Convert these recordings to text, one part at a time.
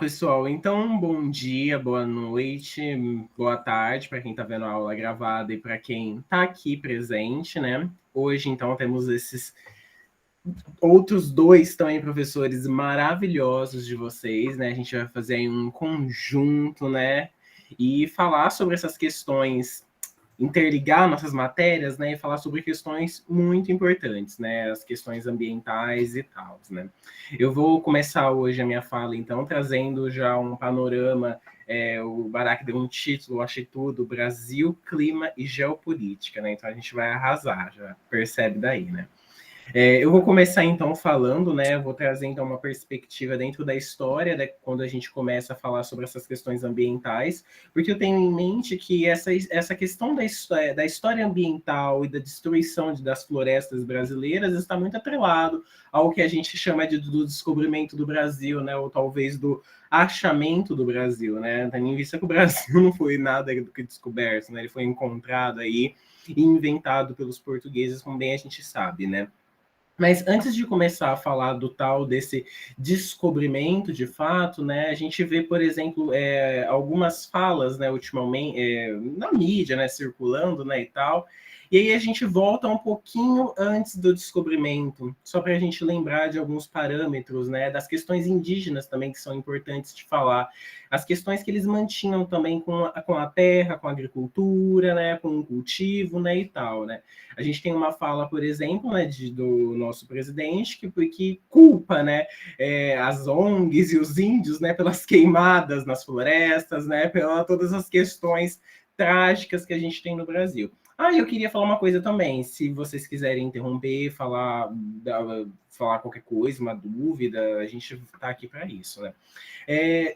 Pessoal, então bom dia, boa noite, boa tarde para quem está vendo a aula gravada e para quem está aqui presente, né? Hoje, então, temos esses outros dois também professores maravilhosos de vocês, né? A gente vai fazer aí um conjunto, né? E falar sobre essas questões, interligar nossas matérias, né, e falar sobre questões muito importantes, né, as questões ambientais e tal, né. Eu vou começar hoje a minha fala, então, trazendo já um panorama, o Barak deu um título, achei tudo, Brasil, Clima e Geopolítica, né, então a gente vai arrasar, já percebe daí, né. Eu vou começar então falando, né? Vou trazer então uma perspectiva dentro da história, né, quando a gente começa a falar sobre essas questões ambientais, porque eu tenho em mente que essa questão da história ambiental e da destruição das florestas brasileiras está muito atrelado ao que a gente chama do descobrimento do Brasil, né? Ou talvez do achamento do Brasil, né? Tendo em vista que o Brasil não foi nada do que descoberto, né? Ele foi encontrado aí e inventado pelos portugueses, como bem a gente sabe, né? Mas antes de começar a falar do tal desse descobrimento de fato, né, a gente vê, por exemplo, algumas falas, né, ultimamente, na mídia, né, circulando, né, e tal, e aí a gente volta um pouquinho antes do descobrimento, só para a gente lembrar de alguns parâmetros, né, das questões indígenas também que são importantes de falar, as questões que eles mantinham também com a terra, com a agricultura, né, com o cultivo, né, e tal, né. A gente tem uma fala, por exemplo, né, do nosso presidente que culpa, né, as ONGs e os índios, né, pelas queimadas nas florestas, né, pelas todas as questões trágicas que a gente tem no Brasil. Eu queria falar uma coisa também, se vocês quiserem interromper, falar qualquer coisa, uma dúvida, a gente está aqui para isso, né?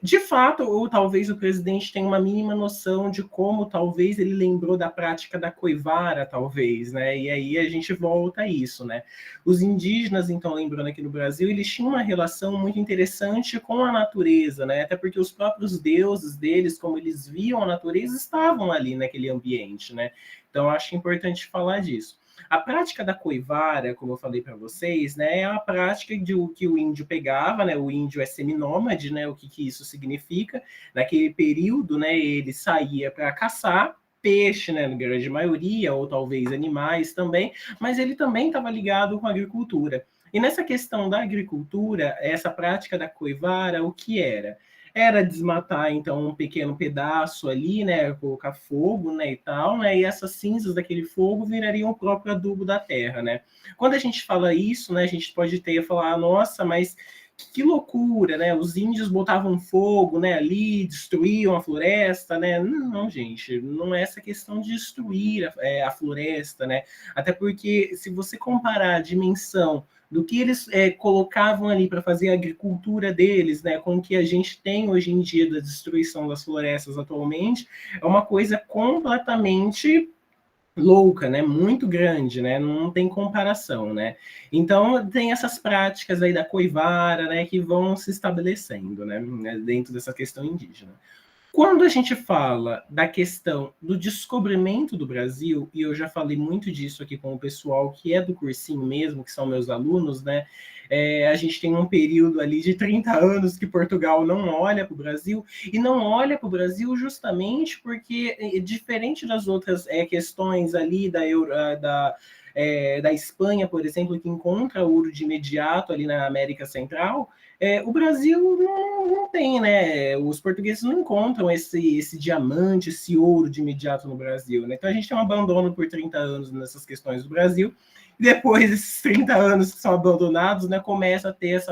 De fato, ou talvez o presidente tenha uma mínima noção de como talvez ele lembrou da prática da coivara, talvez, né? E aí a gente volta a isso, né? Os indígenas, então, lembrando aqui no Brasil, eles tinham uma relação muito interessante com a natureza, né? Até porque os próprios deuses deles, como eles viam a natureza, estavam ali naquele ambiente, né? Então, acho importante falar disso. A prática da coivara, como eu falei para vocês, né, é a prática que o índio pegava, né, o índio é seminômade, né, o que isso significa? Naquele período, né, ele saía para caçar peixe, né, na grande maioria, ou talvez animais também, mas ele também estava ligado com a agricultura. E nessa questão da agricultura, essa prática da coivara, o que era? Era desmatar, então, um pequeno pedaço ali, né, colocar fogo, né, e tal, né, e essas cinzas daquele fogo virariam o próprio adubo da terra, né. Quando a gente fala isso, né, a gente pode ter a falar, nossa, mas que loucura, né, os índios botavam fogo, né, ali, destruíam a floresta, né, não, gente, não é essa questão de destruir a floresta, né, até porque se você comparar a dimensão do que eles colocavam ali para fazer a agricultura deles, né, com o que a gente tem hoje em dia da destruição das florestas atualmente, é uma coisa completamente louca, né? Muito grande, né? Não tem comparação, né? Então tem essas práticas aí da coivara, né, que vão se estabelecendo, né, dentro dessa questão indígena. Quando a gente fala da questão do descobrimento do Brasil, e eu já falei muito disso aqui com o pessoal que é do cursinho mesmo, que são meus alunos, né? A gente tem um período ali de 30 anos que Portugal não olha para o Brasil, e não olha para o Brasil justamente porque, diferente das outras questões ali da Espanha, por exemplo, que encontra ouro de imediato ali na América Central, o Brasil não tem, né? Os portugueses não encontram esse diamante, esse ouro de imediato no Brasil, né? Então a gente tem um abandono por 30 anos nessas questões do Brasil. E depois desses 30 anos que são abandonados, né, começa a ter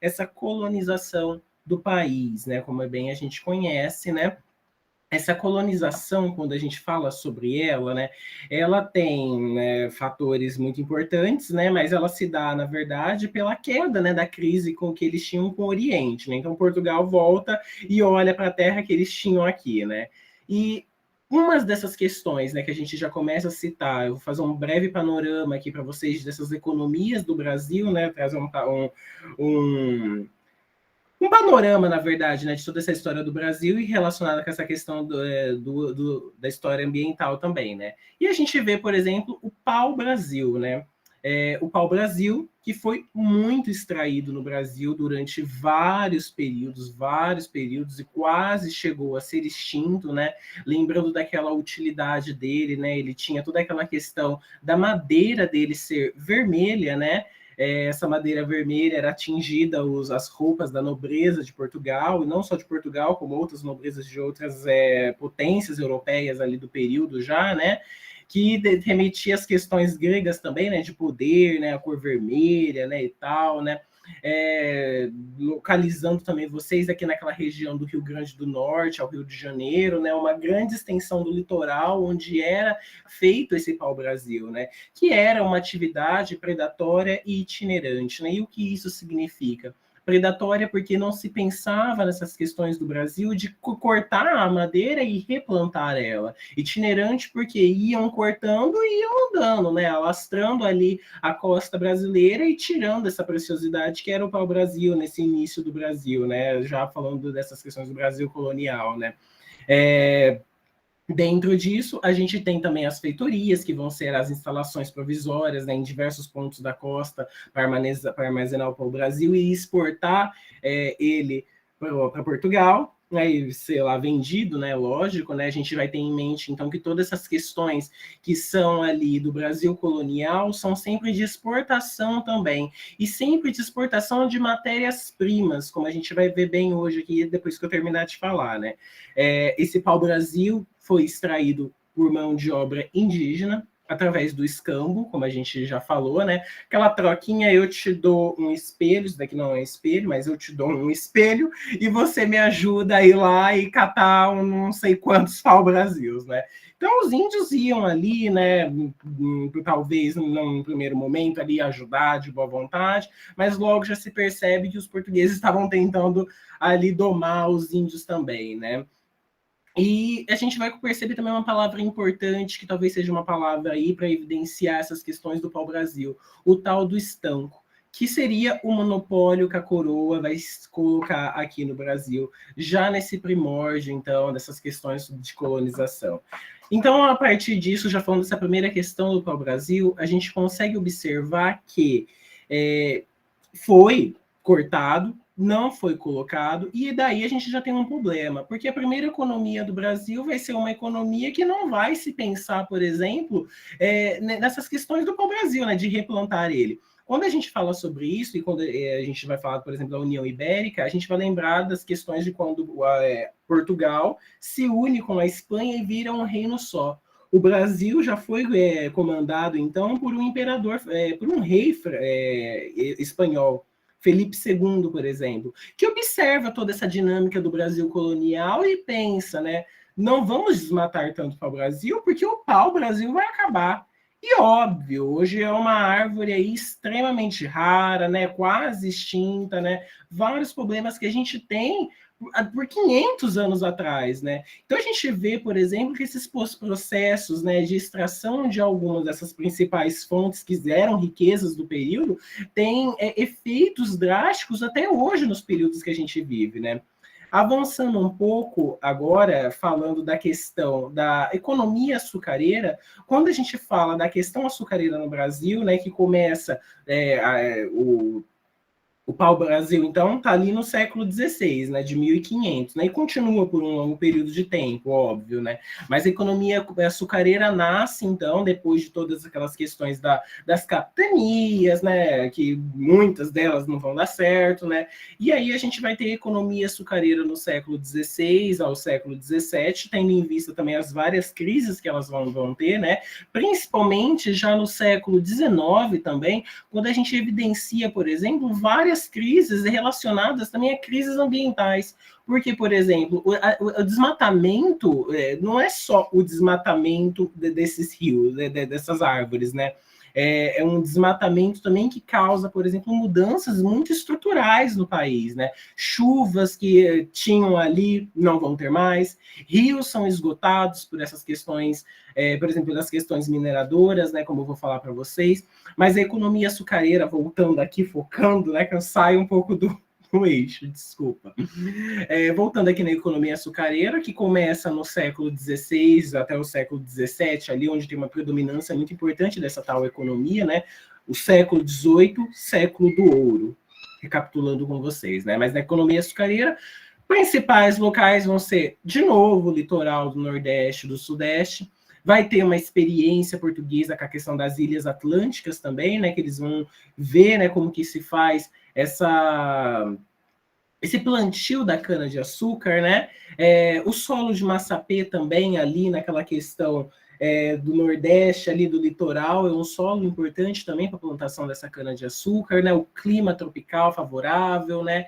essa colonização do país, né? Como bem a gente conhece, né? Essa colonização, quando a gente fala sobre ela, né, ela tem, né, fatores muito importantes, né, mas ela se dá, na verdade, pela queda, né, da crise com que eles tinham com o Oriente, né? Então Portugal volta e olha para a terra que eles tinham aqui, né? E umas dessas questões, né, que a gente já começa a citar, eu vou fazer um breve panorama aqui para vocês dessas economias do Brasil, né, trazer um um panorama, na verdade, né, de toda essa história do Brasil e relacionada com essa questão da história ambiental também, né? E a gente vê, por exemplo, o pau-brasil, né? o pau-brasil, que foi muito extraído no Brasil durante vários períodos, e quase chegou a ser extinto, né? Lembrando daquela utilidade dele, né? Ele tinha toda aquela questão da madeira dele ser vermelha, né? Essa madeira vermelha era atingida as roupas da nobreza de Portugal, e não só de Portugal, como outras nobrezas de outras potências europeias ali do período já, né? Que remetia às questões gregas também, né, de poder, né, a cor vermelha, né, e tal, né, localizando também vocês aqui naquela região do Rio Grande do Norte ao Rio de Janeiro, né, uma grande extensão do litoral onde era feito esse pau-brasil, né, que era uma atividade predatória e itinerante, né, e o que isso significa? Predatória porque não se pensava nessas questões do Brasil de cortar a madeira e replantar ela. Itinerante porque iam cortando e iam andando, né? Alastrando ali a costa brasileira e tirando essa preciosidade que era o pau-brasil nesse início do Brasil, né? Já falando dessas questões do Brasil colonial, né? Dentro disso, a gente tem também as feitorias, que vão ser as instalações provisórias, né, em diversos pontos da costa para armazenar o pau-brasil e exportar ele para Portugal, né, e ser lá vendido, né, lógico, né, a gente vai ter em mente, então, que todas essas questões que são ali do Brasil colonial são sempre de exportação também, e sempre de exportação de matérias-primas, como a gente vai ver bem hoje aqui, depois que eu terminar de falar, né. Esse pau-brasil foi extraído por mão de obra indígena, através do escambo, como a gente já falou, né? Aquela troquinha, eu te dou um espelho, isso daqui não é um espelho, mas eu te dou um espelho, e você me ajuda a ir lá e catar não sei quantos pau-brasils, né? Então, os índios iam ali, né, talvez num primeiro momento ali ajudar de boa vontade, mas logo já se percebe que os portugueses estavam tentando ali domar os índios também, né? E a gente vai perceber também uma palavra importante, que talvez seja uma palavra aí para evidenciar essas questões do pau-brasil, o tal do estanco, que seria o monopólio que a coroa vai colocar aqui no Brasil, já nesse primórdio, então, dessas questões de colonização. Então, a partir disso, já falando dessa primeira questão do pau-brasil, a gente consegue observar que foi cortado, não foi colocado, e daí a gente já tem um problema, porque a primeira economia do Brasil vai ser uma economia que não vai se pensar, por exemplo, nessas questões do pau-brasil, né, de replantar ele. Quando a gente fala sobre isso, e quando a gente vai falar, por exemplo, da União Ibérica, a gente vai lembrar das questões de quando Portugal se une com a Espanha e vira um reino só. O Brasil já foi comandado, então, por um imperador, por um rei espanhol, Felipe II, por exemplo, que observa toda essa dinâmica do Brasil colonial e pensa, né? Não vamos desmatar tanto para o Brasil, porque o pau-brasil vai acabar. E óbvio, hoje é uma árvore aí extremamente rara, né? Quase extinta, né? Vários problemas que a gente tem por 500 anos atrás, né? Então a gente vê, por exemplo, que esses processos, né, de extração de algumas dessas principais fontes que eram riquezas do período têm efeitos drásticos até hoje nos períodos que a gente vive, né? Avançando um pouco agora, falando da questão da economia açucareira, quando a gente fala da questão açucareira no Brasil, né, que começa o pau-brasil, então, está ali no século XVI, né, de 1500, né, e continua por um longo período de tempo, óbvio, né, mas a economia açucareira nasce, então, depois de todas aquelas questões das capitanias, né, que muitas delas não vão dar certo, né, e aí a gente vai ter economia açucareira no século XVI ao século XVII, tendo em vista também as várias crises que elas vão ter, né, principalmente já no século XIX também, quando a gente evidencia, por exemplo, várias crises relacionadas também a crises ambientais. Porque, por exemplo, o desmatamento não é só o desmatamento desses rios, dessas árvores, né? É um desmatamento também que causa, por exemplo, mudanças muito estruturais no país, né? Chuvas que tinham ali não vão ter mais, rios são esgotados por essas questões, por exemplo, das questões mineradoras, né? Como eu vou falar para vocês, mas a economia açucareira, voltando aqui, focando, né? Que eu saio um pouco do eixo, desculpa. Voltando aqui na economia açucareira, que começa no século XVI até o século XVII, ali onde tem uma predominância muito importante dessa tal economia, né? o século XVIII, século do ouro, recapitulando com vocês, né? Mas na economia açucareira, principais locais vão ser, de novo, o litoral do Nordeste, do Sudeste. Vai ter uma experiência portuguesa com a questão das ilhas atlânticas também, né? Que eles vão ver, né, como que se faz esse plantio da cana-de-açúcar, né? O solo de Massapê também, ali naquela questão do Nordeste, ali do litoral, é um solo importante também para a plantação dessa cana-de-açúcar, né? O clima tropical favorável, né?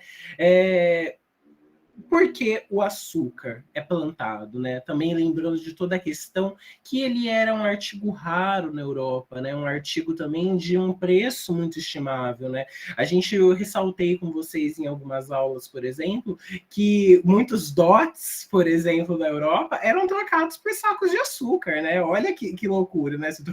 Por que o açúcar é plantado, né? Também lembrando de toda a questão que ele era um artigo raro na Europa, né? Um artigo também de um preço muito estimável, né? Eu ressaltei com vocês em algumas aulas, por exemplo, que muitos dots, por exemplo, da Europa, eram trocados por sacos de açúcar, né? Olha que loucura, né? Se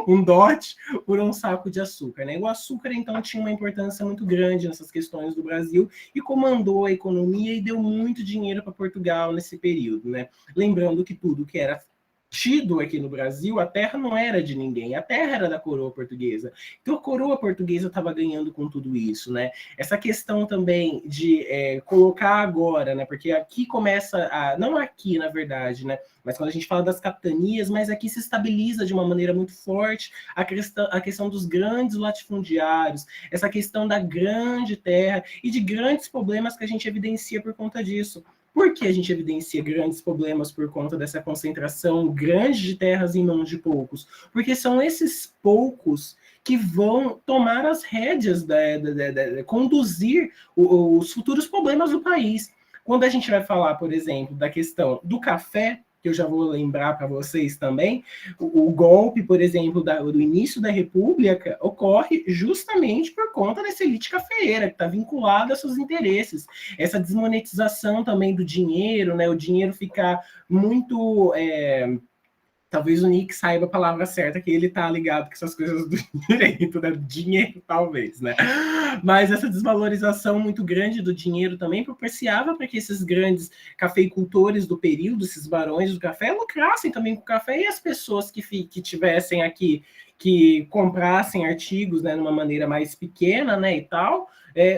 um dot por um saco de açúcar, né? O açúcar, então, tinha uma importância muito grande nessas questões do Brasil e comandou a economia e deu muito dinheiro para Portugal nesse período, né? Lembrando que tudo que era tido aqui no Brasil, a terra não era de ninguém, a terra era da coroa portuguesa. Então a coroa portuguesa estava ganhando com tudo isso, né? Essa questão também de colocar agora, né? Porque aqui começa não aqui, na verdade, né? Mas quando a gente fala das capitanias, mas aqui se estabiliza de uma maneira muito forte a questão dos grandes latifundiários, essa questão da grande terra e de grandes problemas que a gente evidencia por conta disso. Por que a gente evidencia grandes problemas por conta dessa concentração grande de terras em mãos de poucos? Porque são esses poucos que vão tomar as rédeas, conduzir os futuros problemas do país. Quando a gente vai falar, por exemplo, da questão do café, que eu já vou lembrar para vocês também, o golpe, por exemplo, do início da República ocorre justamente por conta dessa elite cafeeira, que está vinculada a seus interesses. Essa desmonetização também do dinheiro, né? O dinheiro ficar muito... talvez o Nick saiba a palavra certa, que ele tá ligado com essas coisas do direito, né? Dinheiro, talvez, né? Mas essa desvalorização muito grande do dinheiro também propiciava para que esses grandes cafeicultores do período, esses barões do café, lucrassem também com o café e as pessoas que tivessem aqui, que comprassem artigos, né, numa maneira mais pequena, né, e tal,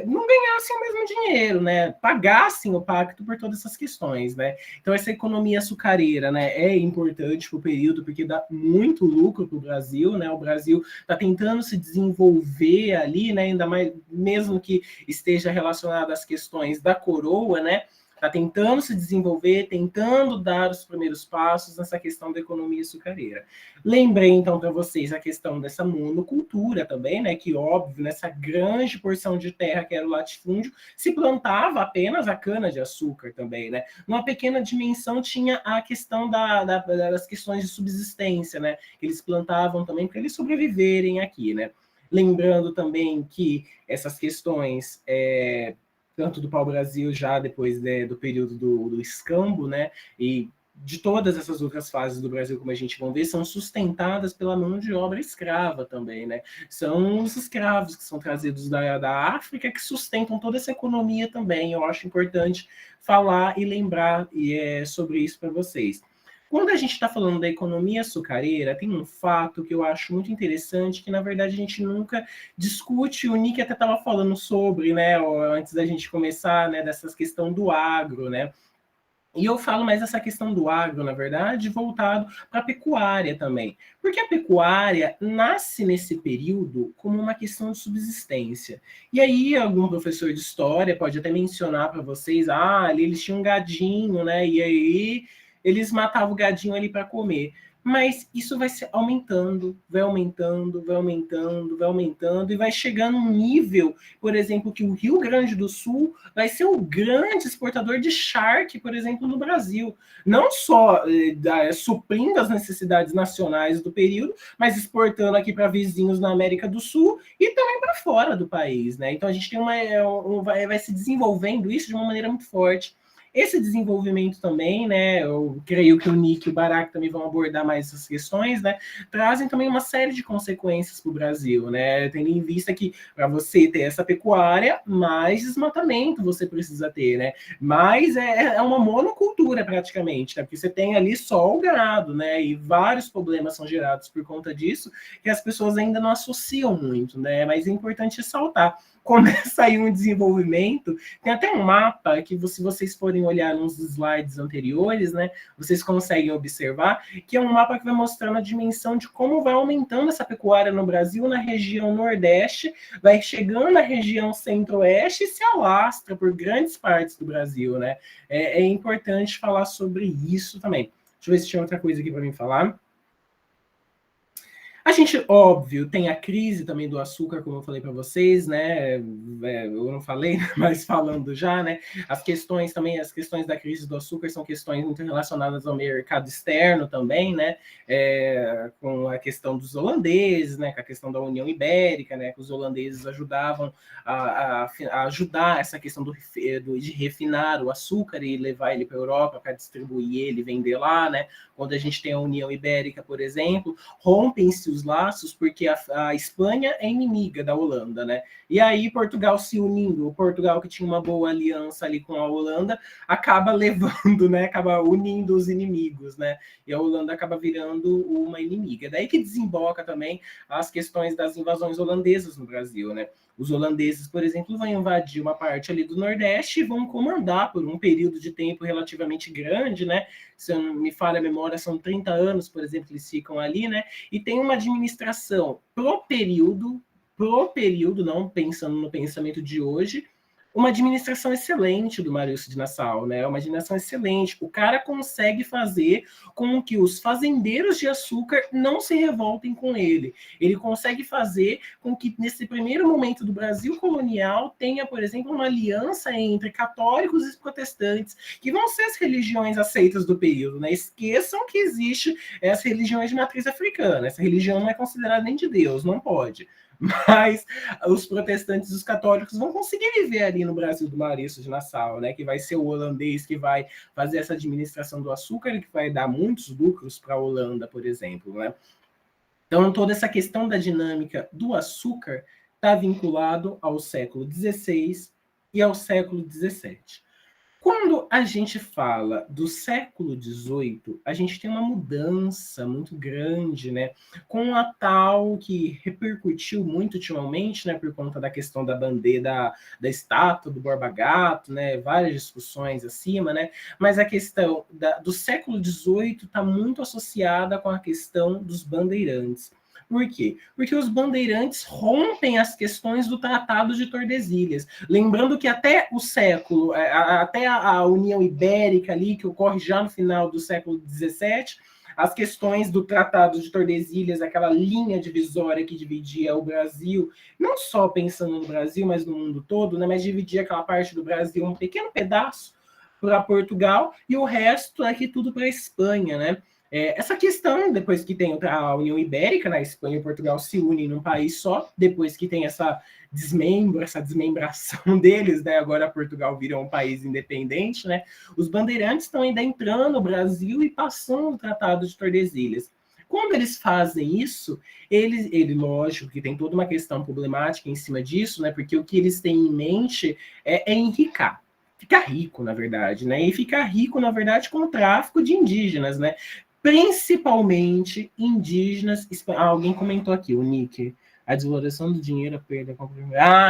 não ganhassem o mesmo dinheiro, né, pagassem o pacto por todas essas questões, né. Então essa economia açucareira, né, é importante para o período porque dá muito lucro para o Brasil, né, o Brasil está tentando se desenvolver ali, né, ainda mais mesmo que esteja relacionado às questões da coroa, né, está tentando se desenvolver, tentando dar os primeiros passos nessa questão da economia açucareira. Lembrei, então, para vocês a questão dessa monocultura também, né? Que, óbvio, nessa grande porção de terra que era o latifúndio, se plantava apenas a cana-de-açúcar também, né? Numa pequena dimensão tinha a questão das questões de subsistência, né? Que eles plantavam também para eles sobreviverem aqui, né? Lembrando também que essas questões... tanto do pau-brasil já depois do período do escambo, né, e de todas essas outras fases do Brasil, como a gente vai ver, são sustentadas pela mão de obra escrava também, né? São os escravos que são trazidos da África que sustentam toda essa economia também. Eu acho importante falar e lembrar sobre isso para vocês. Quando a gente está falando da economia açucareira, tem um fato que eu acho muito interessante, que na verdade a gente nunca discute, o Nick até estava falando sobre, né, antes da gente começar, né, dessa questão do agro, né, e eu falo mais essa questão do agro, na verdade, voltado para a pecuária também. Porque a pecuária nasce nesse período como uma questão de subsistência. E aí, algum professor de história pode até mencionar para vocês, ali eles tinham um gadinho, né? E aí eles matavam o gadinho ali para comer. Mas isso vai se aumentando, vai aumentando, vai aumentando, vai aumentando, e vai chegando um nível, por exemplo, que o Rio Grande do Sul vai ser o grande exportador de charque, por exemplo, no Brasil. Não só suprindo as necessidades nacionais do período, mas exportando aqui para vizinhos na América do Sul e também para fora do país, né? Então a gente tem vai se desenvolvendo isso de uma maneira muito forte. esse desenvolvimento também, né, eu creio que o Nick e o Barak também vão abordar mais essas questões, né, trazem também uma série de consequências para o Brasil, né, tendo em vista que para você ter essa pecuária, mais desmatamento você precisa ter, né, mas é uma monocultura praticamente, né, porque você tem ali só o gado, né, e vários problemas são gerados por conta disso, que as pessoas ainda não associam muito, né, mas é importante ressaltar. Começa aí um desenvolvimento, tem até um mapa que, se vocês forem olhar nos slides anteriores, né, vocês conseguem observar, que é um mapa que vai mostrando a dimensão de como vai aumentando essa pecuária no Brasil, na região Nordeste, vai chegando na região Centro-Oeste e se alastra por grandes partes do Brasil, né? É importante falar sobre isso também. Deixa eu ver se tinha outra coisa aqui para mim falar. A gente, óbvio, tem a crise também do açúcar, como eu falei para vocês, né? Eu não falei, mas falando já, né? As questões também, as questões da crise do açúcar são questões muito relacionadas ao mercado externo também, né? Com a questão dos holandeses, né? Com a questão da União Ibérica, né? Que os holandeses ajudavam a ajudar essa questão de refinar o açúcar e levar ele para a Europa para distribuir ele e vender lá, né? Quando a gente tem a União Ibérica, por exemplo, rompem-se os laços porque a Espanha é inimiga da Holanda, né? E aí Portugal se unindo, o Portugal que tinha uma boa aliança ali com a Holanda, acaba levando, né? Acaba unindo os inimigos, né? E a Holanda acaba virando uma inimiga. Daí que desemboca também as questões das invasões holandesas no Brasil, né? Os holandeses, por exemplo, vão invadir uma parte ali do Nordeste e vão comandar por um período de tempo relativamente grande, né? Se não me falha a memória, são 30 anos, por exemplo, eles ficam ali, né? E tem uma administração pro período, não pensando no pensamento de hoje, uma administração excelente do Maurício de Nassau, né? Uma administração excelente. O cara consegue fazer com que os fazendeiros de açúcar não se revoltem com ele. Ele consegue fazer com que, nesse primeiro momento do Brasil colonial, tenha, por exemplo, uma aliança entre católicos e protestantes, que vão ser as religiões aceitas do período, né? Esqueçam que existe as religiões de matriz africana. Essa religião não é considerada nem de Deus, não pode. Mas os protestantes e os católicos vão conseguir viver ali no Brasil do Maurício de Nassau, né? Que vai ser o holandês que vai fazer essa administração do açúcar e que vai dar muitos lucros para a Holanda, por exemplo, né? Então, toda essa questão da dinâmica do açúcar está vinculado ao século XVI e ao século XVII. Quando a gente fala do século XVIII, a gente tem uma mudança muito grande, né? Com a tal que repercutiu muito ultimamente, né? Por conta da questão da bandeira, da estátua do Borba Gato, né? Várias discussões acima, né? Mas a questão do século XVIII está muito associada com a questão dos bandeirantes. Por quê? Porque os bandeirantes rompem as questões do Tratado de Tordesilhas. Lembrando que até o século, até a União Ibérica ali, que ocorre já no final do século XVII, as questões do Tratado de Tordesilhas, aquela linha divisória que dividia o Brasil, não só pensando no Brasil, mas no mundo todo, né, mas dividia aquela parte do Brasil, um pequeno pedaço para Portugal e o resto aqui tudo para a Espanha, né? Essa questão, depois que tem a União Ibérica, né, Espanha e Portugal se unem num país só, depois que tem essa desmembração deles, né, agora Portugal vira um país independente, né, os bandeirantes estão ainda entrando no Brasil e passando o Tratado de Tordesilhas. Quando eles fazem isso, lógico que tem toda uma questão problemática em cima disso, né, porque o que eles têm em mente é enricar. Ficar rico, na verdade, né? E ficar rico, na verdade, com o tráfico de indígenas, né? Principalmente indígenas. Alguém comentou aqui, o Nick. A desvalorização do dinheiro, a perda.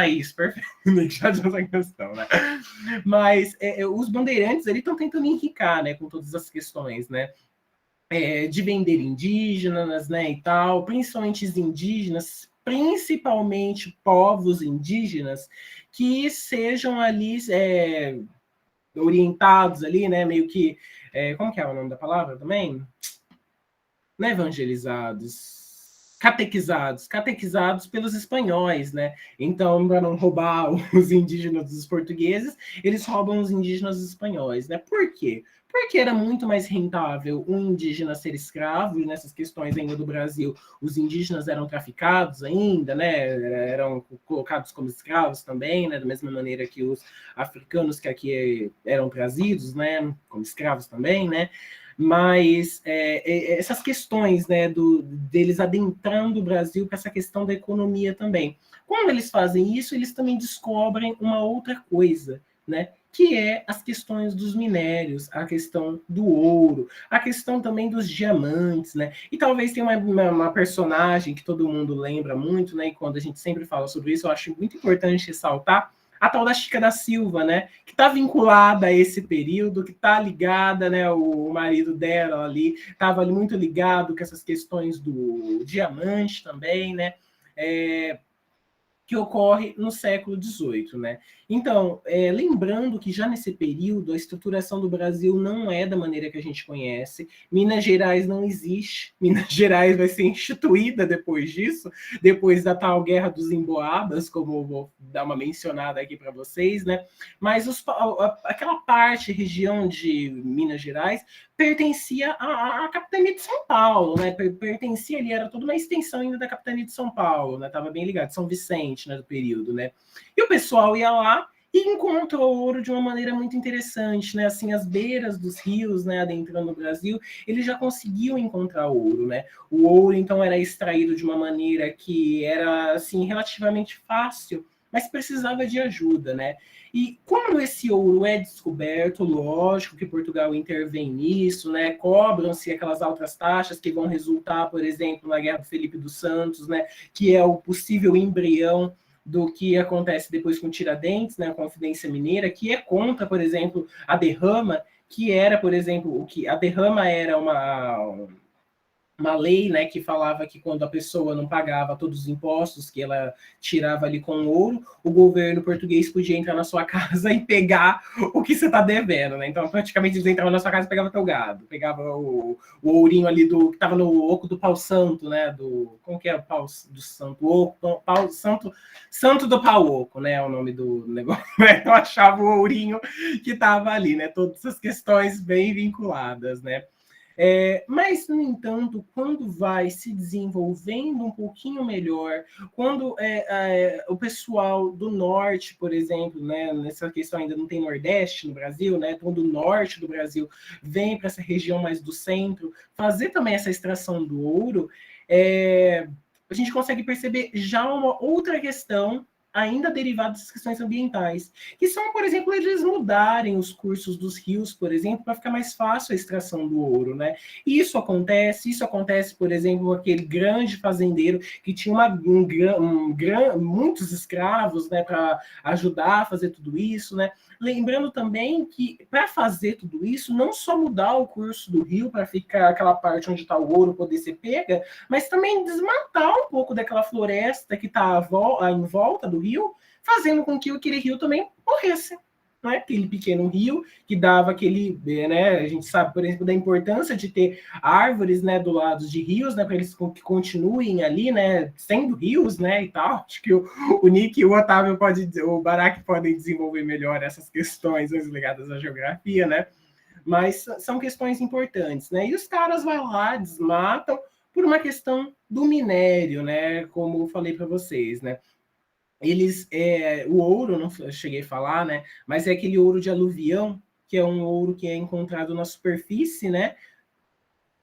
Isso, perfeito. Já deu essa questão, né? Mas os bandeirantes ali estão tentando enricar, né? Com todas as questões, né? De vender indígenas, né? E tal, principalmente os indígenas, principalmente povos indígenas, que sejam ali orientados ali, né? Meio que. Como que é o nome da palavra também? Não é evangelizados. catequizados pelos espanhóis, né? Então, para não roubar os indígenas dos portugueses, eles roubam os indígenas dos espanhóis, né? Por quê? Porque era muito mais rentável um indígena ser escravo, e nessas questões ainda do Brasil, os indígenas eram traficados ainda, né? Eram colocados como escravos também, né? Da mesma maneira que os africanos que aqui eram trazidos, né? Como escravos também, né? Mas essas questões, né, deles adentrando o Brasil para essa questão da economia também. Quando eles fazem isso, eles também descobrem uma outra coisa, né, que é as questões dos minérios, a questão do ouro, a questão também dos diamantes, né? E talvez tenha uma personagem que todo mundo lembra muito, né? E quando a gente sempre fala sobre isso, eu acho muito importante ressaltar a tal da Chica da Silva, né? Que está vinculada a esse período, que está ligada, né? O marido dela ali estava ali muito ligado com essas questões do diamante também, né? Que ocorre no século XVIII, né? Então, lembrando que já nesse período a estruturação do Brasil não é da maneira que a gente conhece, Minas Gerais não existe, Minas Gerais vai ser instituída depois disso, depois da tal Guerra dos Emboabas, como eu vou dar uma mencionada aqui para vocês, né? Mas aquela parte, região de Minas Gerais, pertencia à capitania de São Paulo, né? Pertencia ali, era toda uma extensão ainda da capitania de São Paulo, né? Tava bem ligado, São Vicente, né? Do período, né? E o pessoal ia lá e encontrou ouro de uma maneira muito interessante, né? Assim, as beiras dos rios, né? Adentrando o Brasil, eles já conseguiam encontrar ouro, né? O ouro, então, era extraído de uma maneira que era, assim, relativamente fácil, mas precisava de ajuda, né? E quando esse ouro é descoberto, lógico que Portugal intervém nisso, né? Cobram-se aquelas altas taxas que vão resultar, por exemplo, na Guerra do Felipe dos Santos, né? Que é o possível embrião do que acontece depois com Tiradentes, né? A Confidência Mineira, que é contra, por exemplo, a derrama, que era, por exemplo, o que a derrama era uma lei, né, que falava que quando a pessoa não pagava todos os impostos que ela tirava ali com ouro, o governo português podia entrar na sua casa e pegar o que você está devendo, né? Então, praticamente, eles entravam na sua casa e pegavam teu gado, pegava o ourinho ali do que estava no oco do pau santo, né? Como que é o pau do santo? Oco, pau santo, santo do pau oco, né? É o nome do negócio. Então, achava o ourinho que estava ali, né? Todas essas questões bem vinculadas, né? Mas, no entanto, quando vai se desenvolvendo um pouquinho melhor, quando o pessoal do norte, por exemplo, né, nessa questão ainda não tem nordeste no Brasil, né, então do norte do Brasil vem para essa região mais do centro, fazer também essa extração do ouro, a gente consegue perceber já uma outra questão ainda derivadas das questões ambientais, que são, por exemplo, eles mudarem os cursos dos rios, por exemplo, para ficar mais fácil a extração do ouro, né? E isso acontece, por exemplo, aquele grande fazendeiro que tinha muitos escravos, né, para ajudar a fazer tudo isso, né? Lembrando também que para fazer tudo isso, não só mudar o curso do rio para ficar aquela parte onde está o ouro poder ser pega, mas também desmatar um pouco daquela floresta que está em volta do rio, fazendo com que aquele rio também morresse. Né? Aquele pequeno rio que dava aquele, né? A gente sabe, por exemplo, da importância de ter árvores, né, do lado de rios, né, para eles que continuem ali, né, sendo rios, né, e tal. Acho que o Nick e o Otávio o Barak podem desenvolver melhor essas questões ligadas à geografia, né? Mas são questões importantes, né? E os caras vão lá, desmatam por uma questão do minério, né? Como eu falei para vocês, né? O ouro, não cheguei a falar, né? Mas é aquele ouro de aluvião, que é um ouro que é encontrado na superfície, né?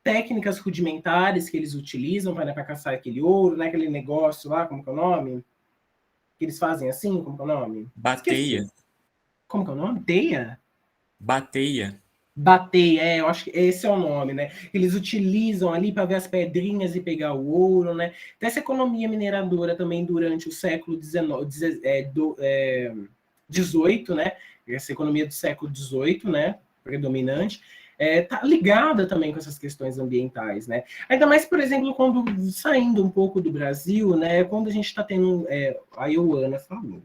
Técnicas rudimentares que eles utilizam para caçar aquele ouro, né? Aquele negócio lá, como que é o nome? Que eles fazem assim, como que é o nome? Bateia. Esqueci. Como que é o nome? Teia? Bateia. Bater, eu acho que esse é o nome, né? Eles utilizam ali para ver as pedrinhas e pegar o ouro, né? Então, essa economia mineradora também durante o século XVIII, né? Essa economia do século XVIII, né? Predominante, tá ligada também com essas questões ambientais, né? Ainda mais, por exemplo, quando saindo um pouco do Brasil, né? Quando a gente está tendo a Ioana falou.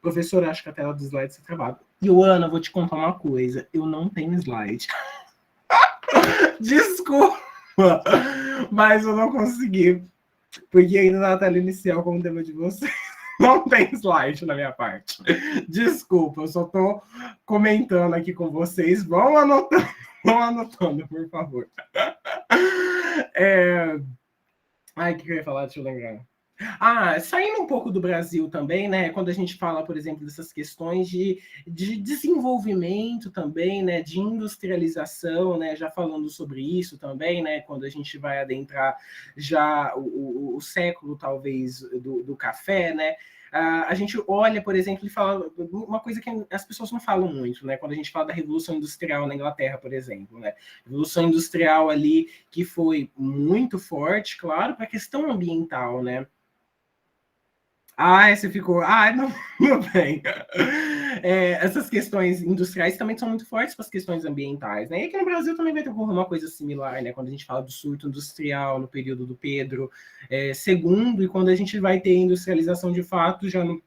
Professor, acho que a tela do slide está travada. Ioana, vou te contar uma coisa. Eu não tenho slide. Desculpa, mas eu não consegui Porque ainda na tela inicial, como tema de você, não tem slide na minha parte. Desculpa, eu só estou comentando aqui com vocês. Vão anotando, por favor. Ai, o que eu ia falar? Deixa eu lembrar. Saindo um pouco do Brasil também, né? Quando a gente fala, por exemplo, dessas questões de desenvolvimento também, né? De industrialização, né? Já falando sobre isso também, né? Quando a gente vai adentrar já o século, talvez, do café, né? A gente olha, por exemplo, e fala uma coisa que as pessoas não falam muito, né? Quando a gente fala da Revolução Industrial na Inglaterra, por exemplo, né? Revolução Industrial ali que foi muito forte, claro, para a questão ambiental, né? Você ficou. Não, tudo bem. Essas questões industriais também são muito fortes para as questões ambientais, né? E aqui no Brasil também vai ter uma coisa similar, né? Quando a gente fala do surto industrial no período do Pedro II, e quando a gente vai ter industrialização de fato já no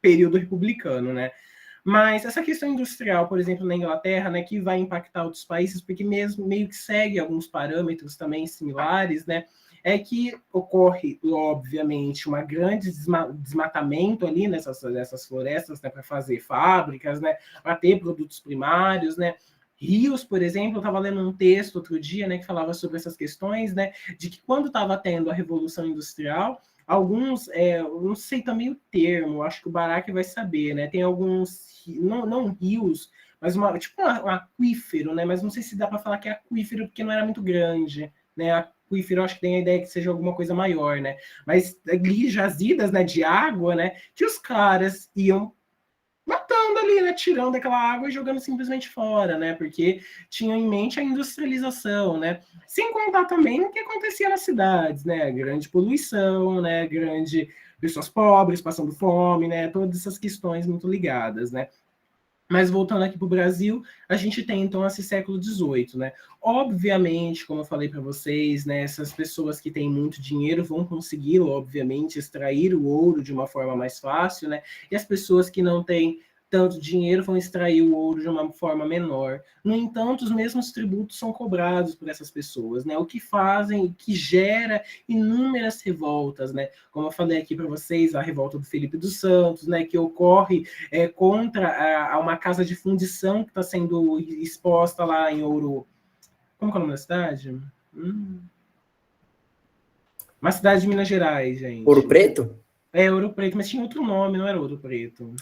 período republicano, né? Mas essa questão industrial, por exemplo, na Inglaterra, né, que vai impactar outros países, porque mesmo meio que segue alguns parâmetros também similares, né, é que ocorre, obviamente, uma grande desmatamento ali nessas florestas, né, para fazer fábricas, né, para ter produtos primários, né. Rios, por exemplo, eu estava lendo um texto outro dia, né, que falava sobre essas questões, né, de que quando estava tendo a Revolução Industrial, alguns, eu não sei também o termo, acho que o Barack vai saber, né? Tem alguns, não rios, mas tipo um aquífero, né? Mas não sei se dá para falar que é aquífero porque não era muito grande, né? Aquífero, acho que tem a ideia que seja alguma coisa maior, né? Mas ali jazidas, né, de água, né? Que os caras iam matando ali, né? Tirando aquela água e jogando simplesmente fora, né? Porque tinham em mente a industrialização, né? Sem contar também o que acontecia nas cidades, né? Grande poluição, né? Grande pessoas pobres passando fome, né? Todas essas questões muito ligadas, né? Mas voltando aqui para o Brasil, a gente tem então esse século XVIII, né? Obviamente, como eu falei para vocês, né, essas pessoas que têm muito dinheiro vão conseguir, obviamente, extrair o ouro de uma forma mais fácil, né? E as pessoas que não têm tanto dinheiro vão extrair o ouro de uma forma menor. No entanto, os mesmos tributos são cobrados por essas pessoas, né? O que fazem, que gera inúmeras revoltas, né? Como eu falei aqui para vocês, a revolta do Felipe dos Santos, né, que ocorre contra uma casa de fundição que está sendo exposta lá em Ouro. Como é o nome da cidade? Uma cidade de Minas Gerais, gente. Ouro Preto? Ouro Preto, mas tinha outro nome, não era Ouro Preto.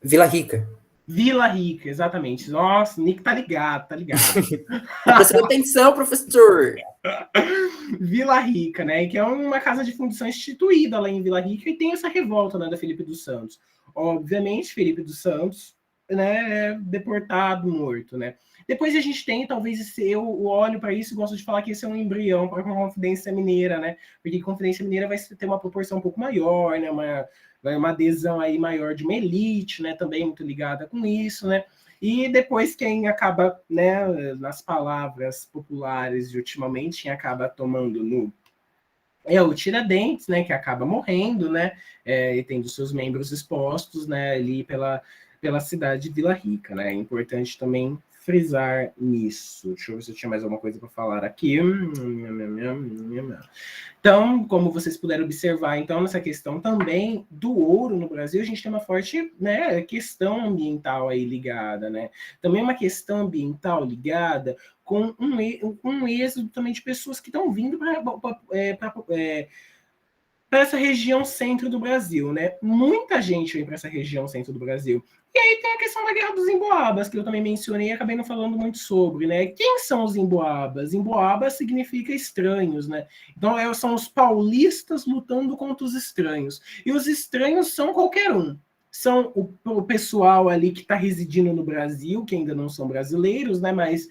Vila Rica. Vila Rica, exatamente. Nossa, o Nick tá ligado, tá ligado. Prestando atenção, professor! Vila Rica, né? Que é uma casa de fundição instituída lá em Vila Rica e tem essa revolta, né, da Felipe dos Santos. Obviamente, Felipe dos Santos, né, é deportado, morto, né? Depois a gente tem, talvez, eu olho para isso e gosto de falar que esse é um embrião para a Confidência Mineira, né? Porque a Confidência Mineira vai ter uma proporção um pouco maior, né? Uma adesão aí maior de uma elite, né? Também muito ligada com isso, né? E depois quem acaba, né, nas palavras populares de ultimamente, quem acaba tomando no o Tiradentes, né, que acaba morrendo, né, e tendo seus membros expostos, né, ali pela cidade de Vila Rica, né. É importante também frisar nisso. Deixa eu ver se eu tinha mais alguma coisa para falar aqui. Então, como vocês puderam observar, então, nessa questão também do ouro no Brasil, a gente tem uma forte, né, questão ambiental aí ligada, né? Também uma questão ambiental ligada com um êxodo também de pessoas que estão vindo para essa região centro do Brasil, né? Muita gente vem para essa região centro do Brasil. E aí tem a questão da Guerra dos Emboabas, que eu também mencionei e acabei não falando muito sobre, né? Quem são os Emboabas? Emboabas significa estranhos, né? Então são os paulistas lutando contra os estranhos. E os estranhos são qualquer um. São o pessoal ali que está residindo no Brasil, que ainda não são brasileiros, né? Mas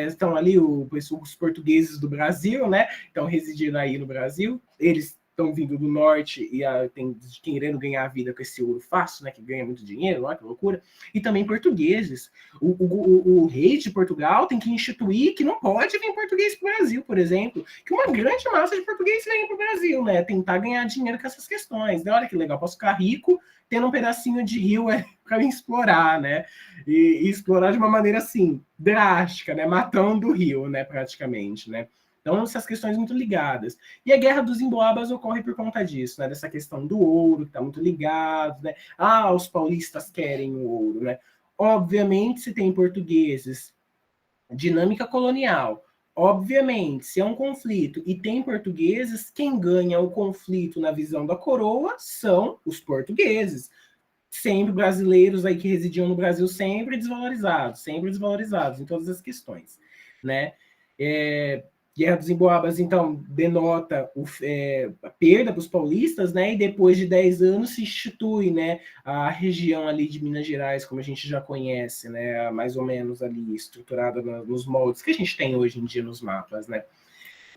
estão ali os portugueses do Brasil, né? Estão residindo aí no Brasil. Eles estão vindo do norte e tem querendo ganhar a vida com esse ouro fácil, né, que ganha muito dinheiro, olha que loucura, e também portugueses. O rei de Portugal tem que instituir que não pode vir português para o Brasil, por exemplo, que uma grande massa de portugueses vem para o Brasil, né, tentar ganhar dinheiro com essas questões, né, olha que legal, posso ficar rico tendo um pedacinho de rio para explorar, né, e explorar de uma maneira assim, drástica, né, matando o rio, né, praticamente, né. Então, essas questões muito ligadas. E a Guerra dos Emboabas ocorre por conta disso, né? Dessa questão do ouro, que está muito ligado, né? Ah, os paulistas querem o ouro, né? Obviamente, se tem portugueses, dinâmica colonial. Obviamente, se é um conflito e tem portugueses, quem ganha o conflito na visão da coroa são os portugueses. Sempre brasileiros aí que residiam no Brasil, sempre desvalorizados em todas as questões, né? Guerra dos Emboabas, então, denota a perda para os paulistas, né? E depois de 10 anos se institui, né, a região ali de Minas Gerais, como a gente já conhece, né? Mais ou menos ali estruturada nos moldes que a gente tem hoje em dia nos mapas, né?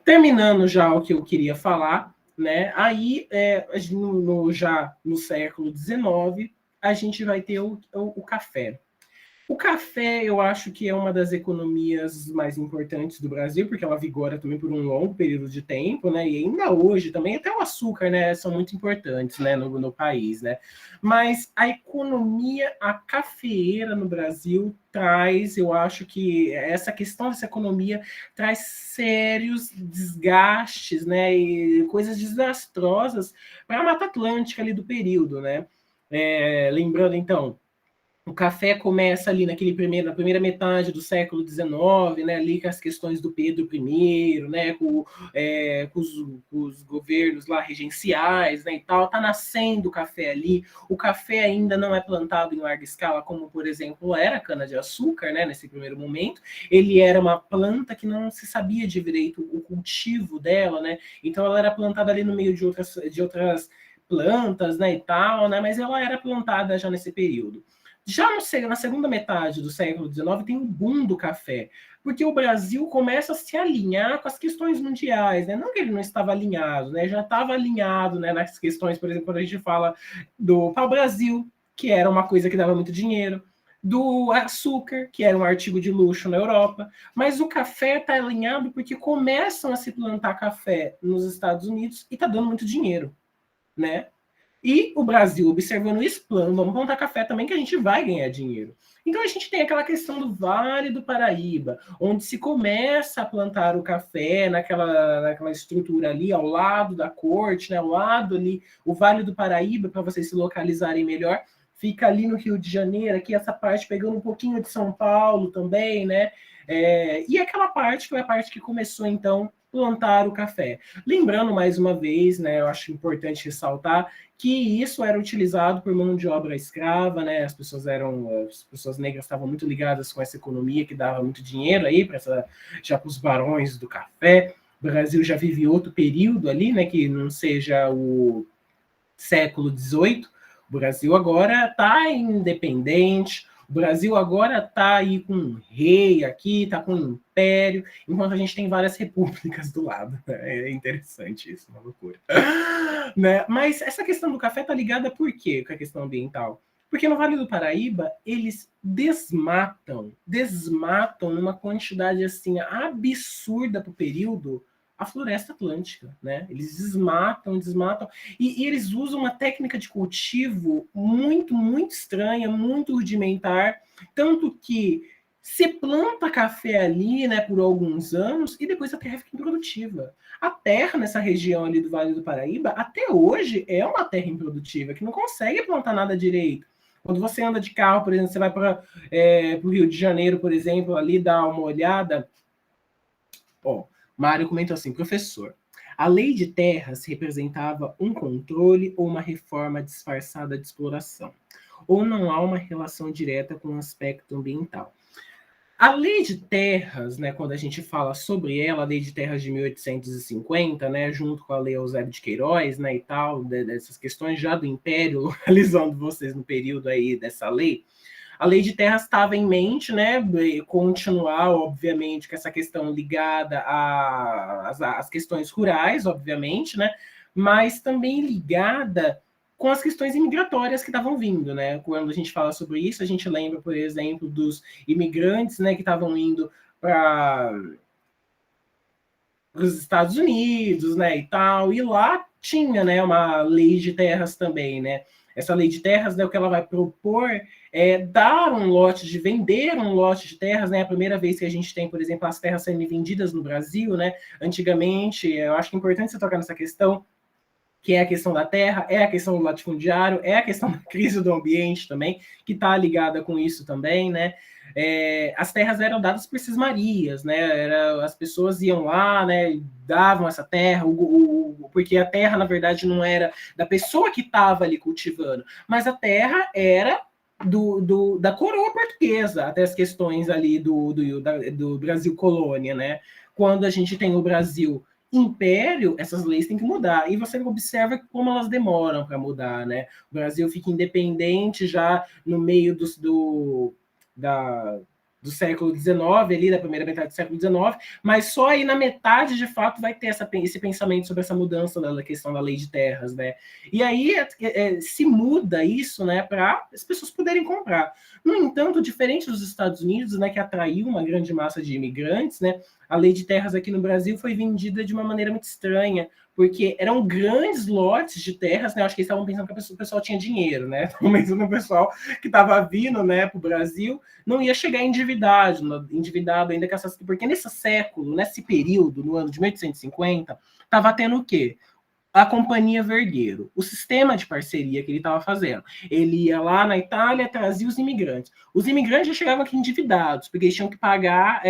Terminando já o que eu queria falar, né? Aí, já no século XIX, a gente vai ter o café. O café, eu acho que é uma das economias mais importantes do Brasil, porque ela vigora também por um longo período de tempo, né? E ainda hoje também, até o açúcar, né? São muito importantes, né? No país, né? Mas a economia, a cafeeira no Brasil traz, eu acho que essa questão dessa economia traz sérios desgastes, né? E coisas desastrosas para a Mata Atlântica ali do período, né? Lembrando, então, o café começa ali na primeira metade do século XIX, né, ali com as questões do Pedro I, né, com os governos lá regenciais, né, e tal, tá nascendo o café ali. O café ainda não é plantado em larga escala, como, por exemplo, era a cana-de-açúcar, né, nesse primeiro momento. Ele era uma planta que não se sabia direito o cultivo dela, né, então ela era plantada ali no meio de outras plantas, né, e tal, né, mas ela era plantada já nesse período. Já na segunda metade do século XIX tem o boom do café, porque o Brasil começa a se alinhar com as questões mundiais, né? Não que ele não estava alinhado, né? Já estava alinhado, né? Nas questões, por exemplo, quando a gente fala do pau-brasil, que era uma coisa que dava muito dinheiro, do açúcar, que era um artigo de luxo na Europa, mas o café está alinhado porque começam a se plantar café nos Estados Unidos e está dando muito dinheiro, né? E o Brasil, observando isso, plano, vamos plantar café também, que a gente vai ganhar dinheiro. Então a gente tem aquela questão do Vale do Paraíba, onde se começa a plantar o café naquela estrutura ali, ao lado da corte, né, ao lado ali, o Vale do Paraíba, para vocês se localizarem melhor, fica ali no Rio de Janeiro, aqui essa parte pegando um pouquinho de São Paulo também, né? E aquela parte foi a parte que começou, então, plantar o café. Lembrando mais uma vez, né, eu acho importante ressaltar que isso era utilizado por mão de obra escrava, né? As pessoas negras estavam muito ligadas com essa economia que dava muito dinheiro aí já para os barões do café. O Brasil já vive outro período ali, né? Que não seja o século XVIII. O Brasil agora está independente. O Brasil agora está aí com um rei aqui, está com um império, enquanto a gente tem várias repúblicas do lado. É interessante isso, uma loucura. Né? Mas essa questão do café está ligada por quê com a questão ambiental? Porque no Vale do Paraíba, eles desmatam numa quantidade assim absurda para o período a floresta atlântica, né? Eles desmatam, e eles usam uma técnica de cultivo muito, muito estranha, muito rudimentar, tanto que se planta café ali, né, por alguns anos, e depois a terra fica improdutiva. A terra nessa região ali do Vale do Paraíba, até hoje, é uma terra improdutiva, que não consegue plantar nada direito. Quando você anda de carro, por exemplo, você vai para o Rio de Janeiro, por exemplo, ali dá uma olhada. Ó, Mário comentou assim, professor, a lei de terras representava um controle ou uma reforma disfarçada de exploração, ou não há uma relação direta com o aspecto ambiental. A lei de terras, né, quando a gente fala sobre ela, a lei de terras de 1850, né, junto com a lei Eusébio de Queiroz, né, e tal, dessas questões já do Império, localizando vocês no período aí dessa lei, a lei de terras estava em mente, né, continuar, obviamente, com essa questão ligada às questões rurais, obviamente, né, mas também ligada com as questões imigratórias que estavam vindo, né? Quando a gente fala sobre isso, a gente lembra, por exemplo, dos imigrantes, né, que estavam indo para os Estados Unidos, né, e tal, e lá tinha, né, uma lei de terras também, né? Essa lei de terras, né, o que ela vai propor é dar um lote, de vender um lote de terras, né? A primeira vez que a gente tem, por exemplo, as terras sendo vendidas no Brasil, né? Antigamente, eu acho que é importante você tocar nessa questão, que é a questão da terra, é a questão do latifundiário, é a questão da crise do ambiente também, que está ligada com isso também, né? As terras eram dadas por cismarias, né? As pessoas iam lá, né? Davam essa terra, porque a terra, na verdade, não era da pessoa que estava ali cultivando, mas a terra era da coroa portuguesa, até as questões ali do Brasil colônia, né? Quando a gente tem o Brasil império, essas leis têm que mudar. E você observa como elas demoram para mudar, né? O Brasil fica independente já no meio do século XIX, ali, da primeira metade do século XIX, mas só aí na metade, de fato, vai ter esse pensamento sobre essa mudança da questão da lei de terras, né? E aí se muda isso, né, para as pessoas poderem comprar. No entanto, diferente dos Estados Unidos, né, que atraiu uma grande massa de imigrantes, né, a lei de terras aqui no Brasil foi vendida de uma maneira muito estranha, porque eram grandes lotes de terras, né? Acho que eles estavam pensando que o pessoal tinha dinheiro, né? Estavam pensando no pessoal que estava vindo, né, para o Brasil, não ia chegar endividado ainda com essas... Porque nesse século, nesse período, no ano de 1850, estava tendo o quê? A Companhia Vergueiro, o sistema de parceria que ele estava fazendo. Ele ia lá na Itália, trazia os imigrantes. Os imigrantes já chegavam aqui endividados, porque eles tinham que pagar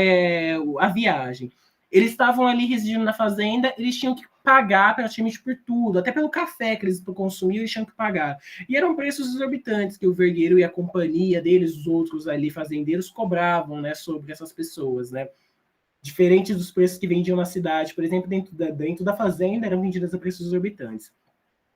a viagem. Eles estavam ali residindo na fazenda, eles tinham que pagar praticamente por tudo, até pelo café que eles consumiam, eles tinham que pagar. E eram preços exorbitantes que o Vergueiro e a companhia deles, os outros ali fazendeiros, cobravam, né, sobre essas pessoas, né? Diferente dos preços que vendiam na cidade, por exemplo, dentro da fazenda eram vendidas a preços exorbitantes.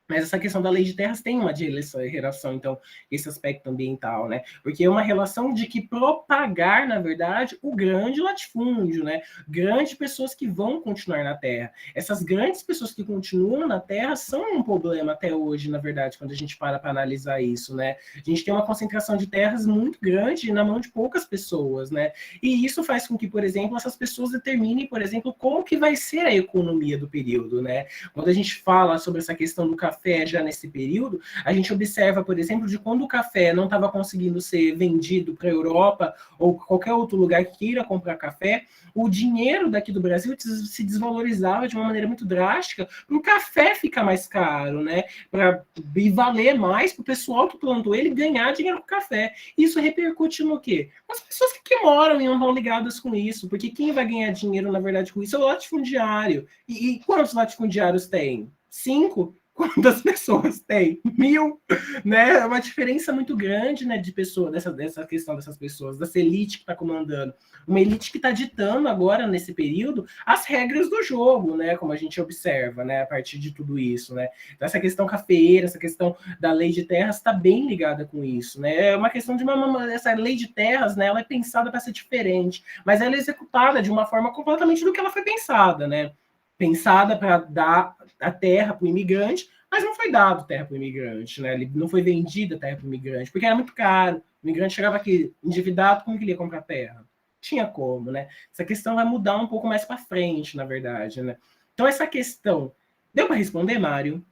Mas essa questão da lei de terras tem uma relação, então, esse aspecto ambiental, né? Porque é uma relação de que propagar, na verdade, o grande latifúndio, né? Grandes pessoas que vão continuar na Terra. Essas grandes pessoas que continuam na Terra são um problema até hoje, na verdade, quando a gente para analisar isso, né? A gente tem uma concentração de terras muito grande na mão de poucas pessoas, né? E isso faz com que, por exemplo, essas pessoas determinem, por exemplo, como que vai ser a economia do período, né? Quando a gente fala sobre essa questão do café já nesse período, a gente observa, por exemplo, de quando o café não estava conseguindo ser vendido para a Europa ou qualquer outro lugar que queira comprar café, o dinheiro daqui do Brasil se desvalorizava de uma maneira muito drástica para o café ficar mais caro, né? Para valer mais para o pessoal que plantou ele ganhar dinheiro com café. Isso repercute no quê? As pessoas que moram e não estão ligadas com isso, porque quem vai ganhar dinheiro, na verdade, com isso é o latifundiário. E quantos latifundiários tem? 5? Quantas pessoas tem? 1.000, né? É uma diferença muito grande, né, de pessoa, dessa questão dessas pessoas, dessa elite que está comandando. Uma elite que está ditando agora, nesse período, as regras do jogo, né? Como a gente observa, né? A partir de tudo isso, né? Então, essa questão cafeeira, essa questão da lei de terras está bem ligada com isso, né? É uma questão de essa lei de terras, né? Ela é pensada para ser diferente, mas ela é executada de uma forma completamente do que ela foi pensada, né? Pensada para dar a terra para o imigrante, mas não foi dado terra para o imigrante, né? Não foi vendida terra para o imigrante, porque era muito caro. O imigrante chegava aqui endividado, como que ele ia comprar terra? Tinha como, né? Essa questão vai mudar um pouco mais para frente, na verdade, né? Então, essa questão... Deu para responder, Mário?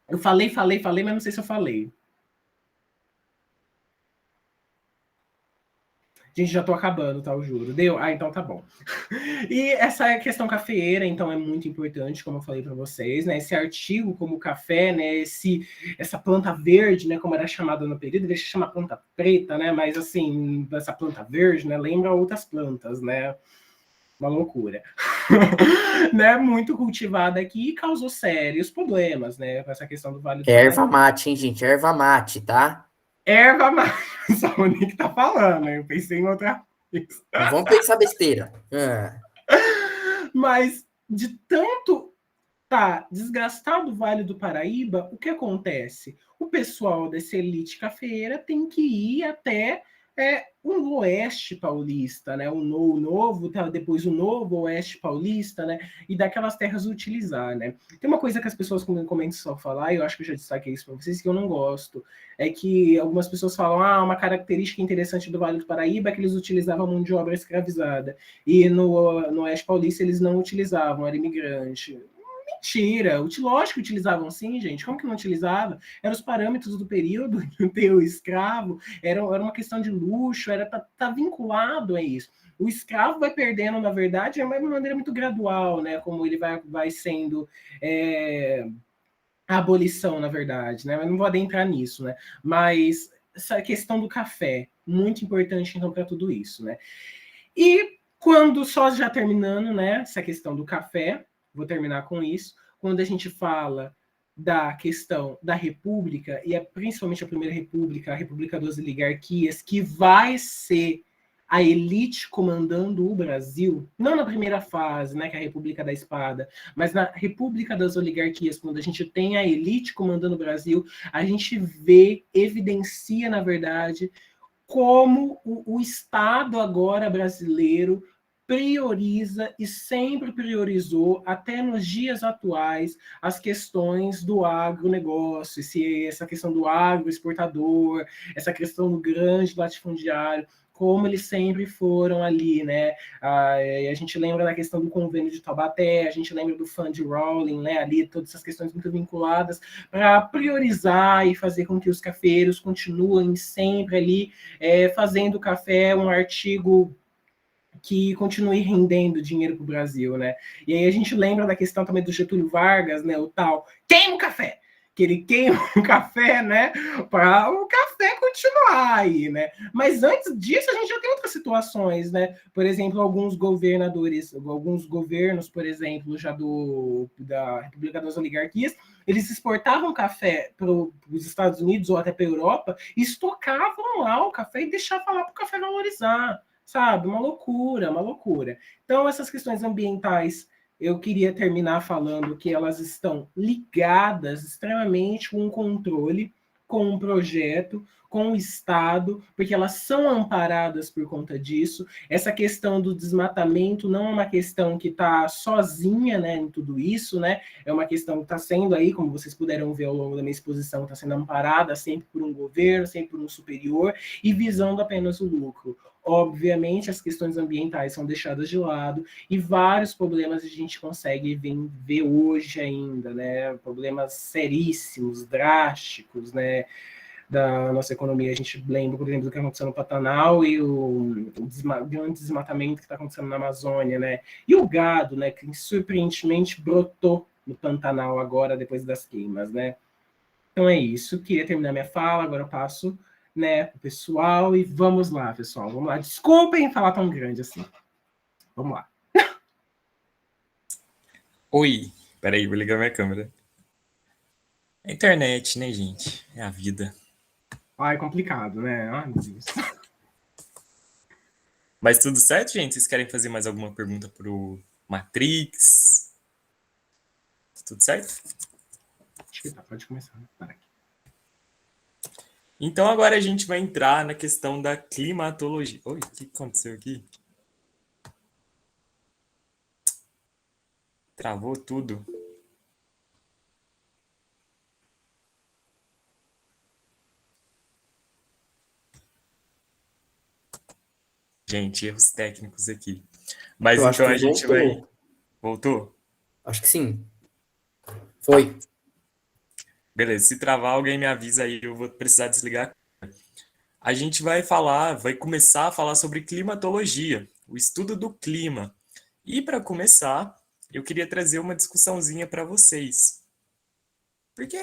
Eu falei, mas não sei se eu falei. Gente, já tô acabando, tá? Eu juro. Deu? Ah, então tá bom. E essa questão cafeeira, então, é muito importante, como eu falei para vocês, né? Esse artigo como o café, né? Essa planta verde, né? Como era chamada no período, deixa eu chamar planta preta, né? Mas, assim, essa planta verde, né? Lembra outras plantas, né? Uma loucura. Né? Muito cultivada aqui e causou sérios problemas, né? Com essa questão do Vale do Erva mate, hein, gente? Erva mate, tá? Erva mate. Só o Nick tá falando, né? Eu pensei em outra coisa. Não vamos pensar besteira. Mas de tanto tá desgastado o Vale do Paraíba, o que acontece? O pessoal dessa elite cafeeira tem que ir até o oeste paulista, né? O novo, tá? Depois o novo oeste paulista, né? E daquelas terras utilizar, né? Tem uma coisa que as pessoas começam a falar, e eu acho que eu já destaquei isso para vocês, que eu não gosto, é que algumas pessoas falam, uma característica interessante do Vale do Paraíba é que eles utilizavam mão de obra escravizada, e no oeste paulista eles não utilizavam, era imigrante. Mentira. Lógico que utilizavam sim, gente. Como que não utilizava? Eram os parâmetros do período de ter o escravo, era uma questão de luxo, tá vinculado a isso. O escravo vai perdendo, na verdade, de uma maneira muito gradual, né? Como ele vai sendo a abolição, na verdade, né? Eu não vou adentrar nisso, né? Mas essa questão do café, muito importante, então, para tudo isso, né? E quando, só já terminando, né, essa questão do café, vou terminar com isso, quando a gente fala da questão da república, e é principalmente a primeira república, a república das oligarquias, que vai ser a elite comandando o Brasil, não na primeira fase, né, que é a República da Espada, mas na República das Oligarquias, quando a gente tem a elite comandando o Brasil, a gente vê, evidencia, na verdade, como o Estado agora brasileiro prioriza e sempre priorizou, até nos dias atuais, as questões do agronegócio, essa questão do agroexportador, essa questão do grande latifundiário, como eles sempre foram ali, né? A gente lembra da questão do convênio de Taubaté, a gente lembra do fund rolling, né? Ali, todas essas questões muito vinculadas para priorizar e fazer com que os cafeiros continuem sempre ali fazendo o café um artigo que continue rendendo dinheiro para o Brasil, né? E aí a gente lembra da questão também do Getúlio Vargas, né? O tal queima o café, que ele queima o café, né? Para o café continuar aí, né? Mas antes disso a gente já tem outras situações, né? Por exemplo, alguns governadores, alguns governos, por exemplo, já da República das Oligarquias, eles exportavam café para os Estados Unidos ou até para a Europa, e estocavam lá o café e deixavam lá para o café valorizar, sabe? Uma loucura, uma loucura. Então, essas questões ambientais, eu queria terminar falando que elas estão ligadas extremamente com o controle, com um projeto, com o Estado, porque elas são amparadas por conta disso. Essa questão do desmatamento não é uma questão que está sozinha, né, em tudo isso, né? É uma questão que está sendo aí, como vocês puderam ver ao longo da minha exposição, está sendo amparada sempre por um governo, sempre por um superior, e visando apenas o lucro. Obviamente, as questões ambientais são deixadas de lado e vários problemas a gente consegue ver hoje ainda, né? Problemas seríssimos, drásticos, né? Da nossa economia. A gente lembra, por exemplo, do que aconteceu no Pantanal e o grande desmatamento que está acontecendo na Amazônia, né? E o gado, né? Que surpreendentemente brotou no Pantanal agora, depois das queimas, né? Então é isso. Queria terminar minha fala, agora eu passo, né, pro pessoal e vamos lá, pessoal. Vamos lá. Desculpem falar tão grande assim. Vamos lá. Oi, peraí, vou ligar minha câmera. É internet, né, gente? É a vida. Ah, é complicado, né? Ai, meu Deus. Mas tudo certo, gente? Vocês querem fazer mais alguma pergunta pro Matrix? Tudo certo? Acho que tá, pode começar. Vai. Então agora a gente vai entrar na questão da climatologia. Oi, o que aconteceu aqui? Travou tudo. Gente, erros técnicos aqui. Mas Eu acho então que a gente vai. voltou. Voltou? Acho que sim. Foi. Beleza, se travar, alguém me avisa aí, eu vou precisar desligar. A gente vai começar a falar sobre climatologia, o estudo do clima. E para começar, eu queria trazer uma discussãozinha para vocês. Porque,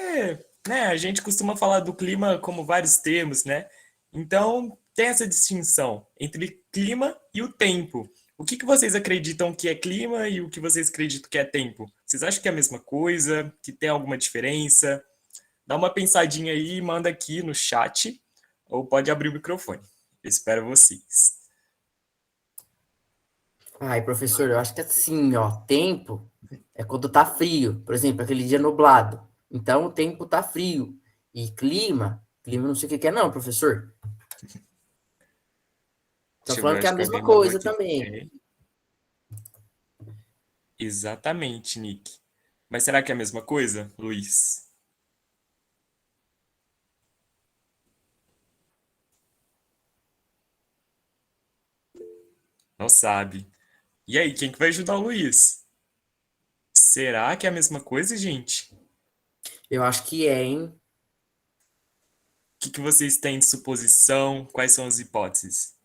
né, a gente costuma falar do clima como vários termos, né? Então, tem essa distinção entre clima e o tempo. O que vocês acreditam que é clima e o que vocês acreditam que é tempo? Vocês acham que é a mesma coisa? Que tem alguma diferença? Dá uma pensadinha aí e manda aqui no chat, ou pode abrir o microfone. Eu espero vocês. Ai, professor, eu acho que assim, ó, tempo é quando tá frio. Por exemplo, aquele dia nublado. Então, o tempo tá frio. E clima, eu não sei o que que é não, professor. Tá Deixa eu ver, falando que é a acho que mesma alguém mandou coisa aqui. também. É, exatamente, Nick. Mas será que é a mesma coisa, Luiz? Não sabe. E aí, quem que vai ajudar o Luiz? Será que é a mesma coisa, gente? Eu acho que é, hein? O que vocês têm de suposição? Quais são as hipóteses?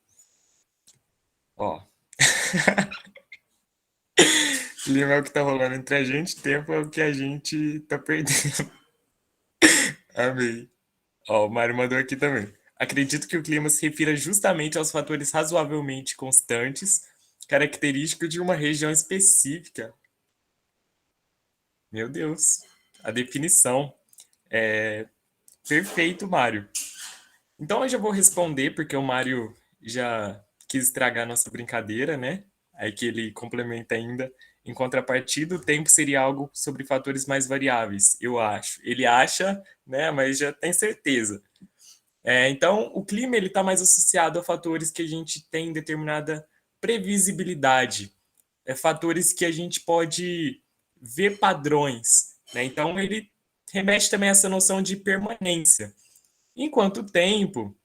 Ó, clima é o que tá rolando entre a gente, tempo é o que a gente tá perdendo. Amei. Ó, o Mário mandou aqui também. Acredito que o clima se refira justamente aos fatores razoavelmente constantes, característicos de uma região específica. Meu Deus, a definição. É perfeito, Mário. Então eu já vou responder, porque o Mário já quis estragar a nossa brincadeira, né? Aí que ele complementa ainda. Em contrapartida, o tempo seria algo sobre fatores mais variáveis, eu acho. Ele acha, né? Mas já tem certeza. Então, o clima ele está mais associado a fatores que a gente tem determinada previsibilidade, fatores que a gente pode ver padrões, né? Então, ele remete também a essa noção de permanência. Enquanto o tempo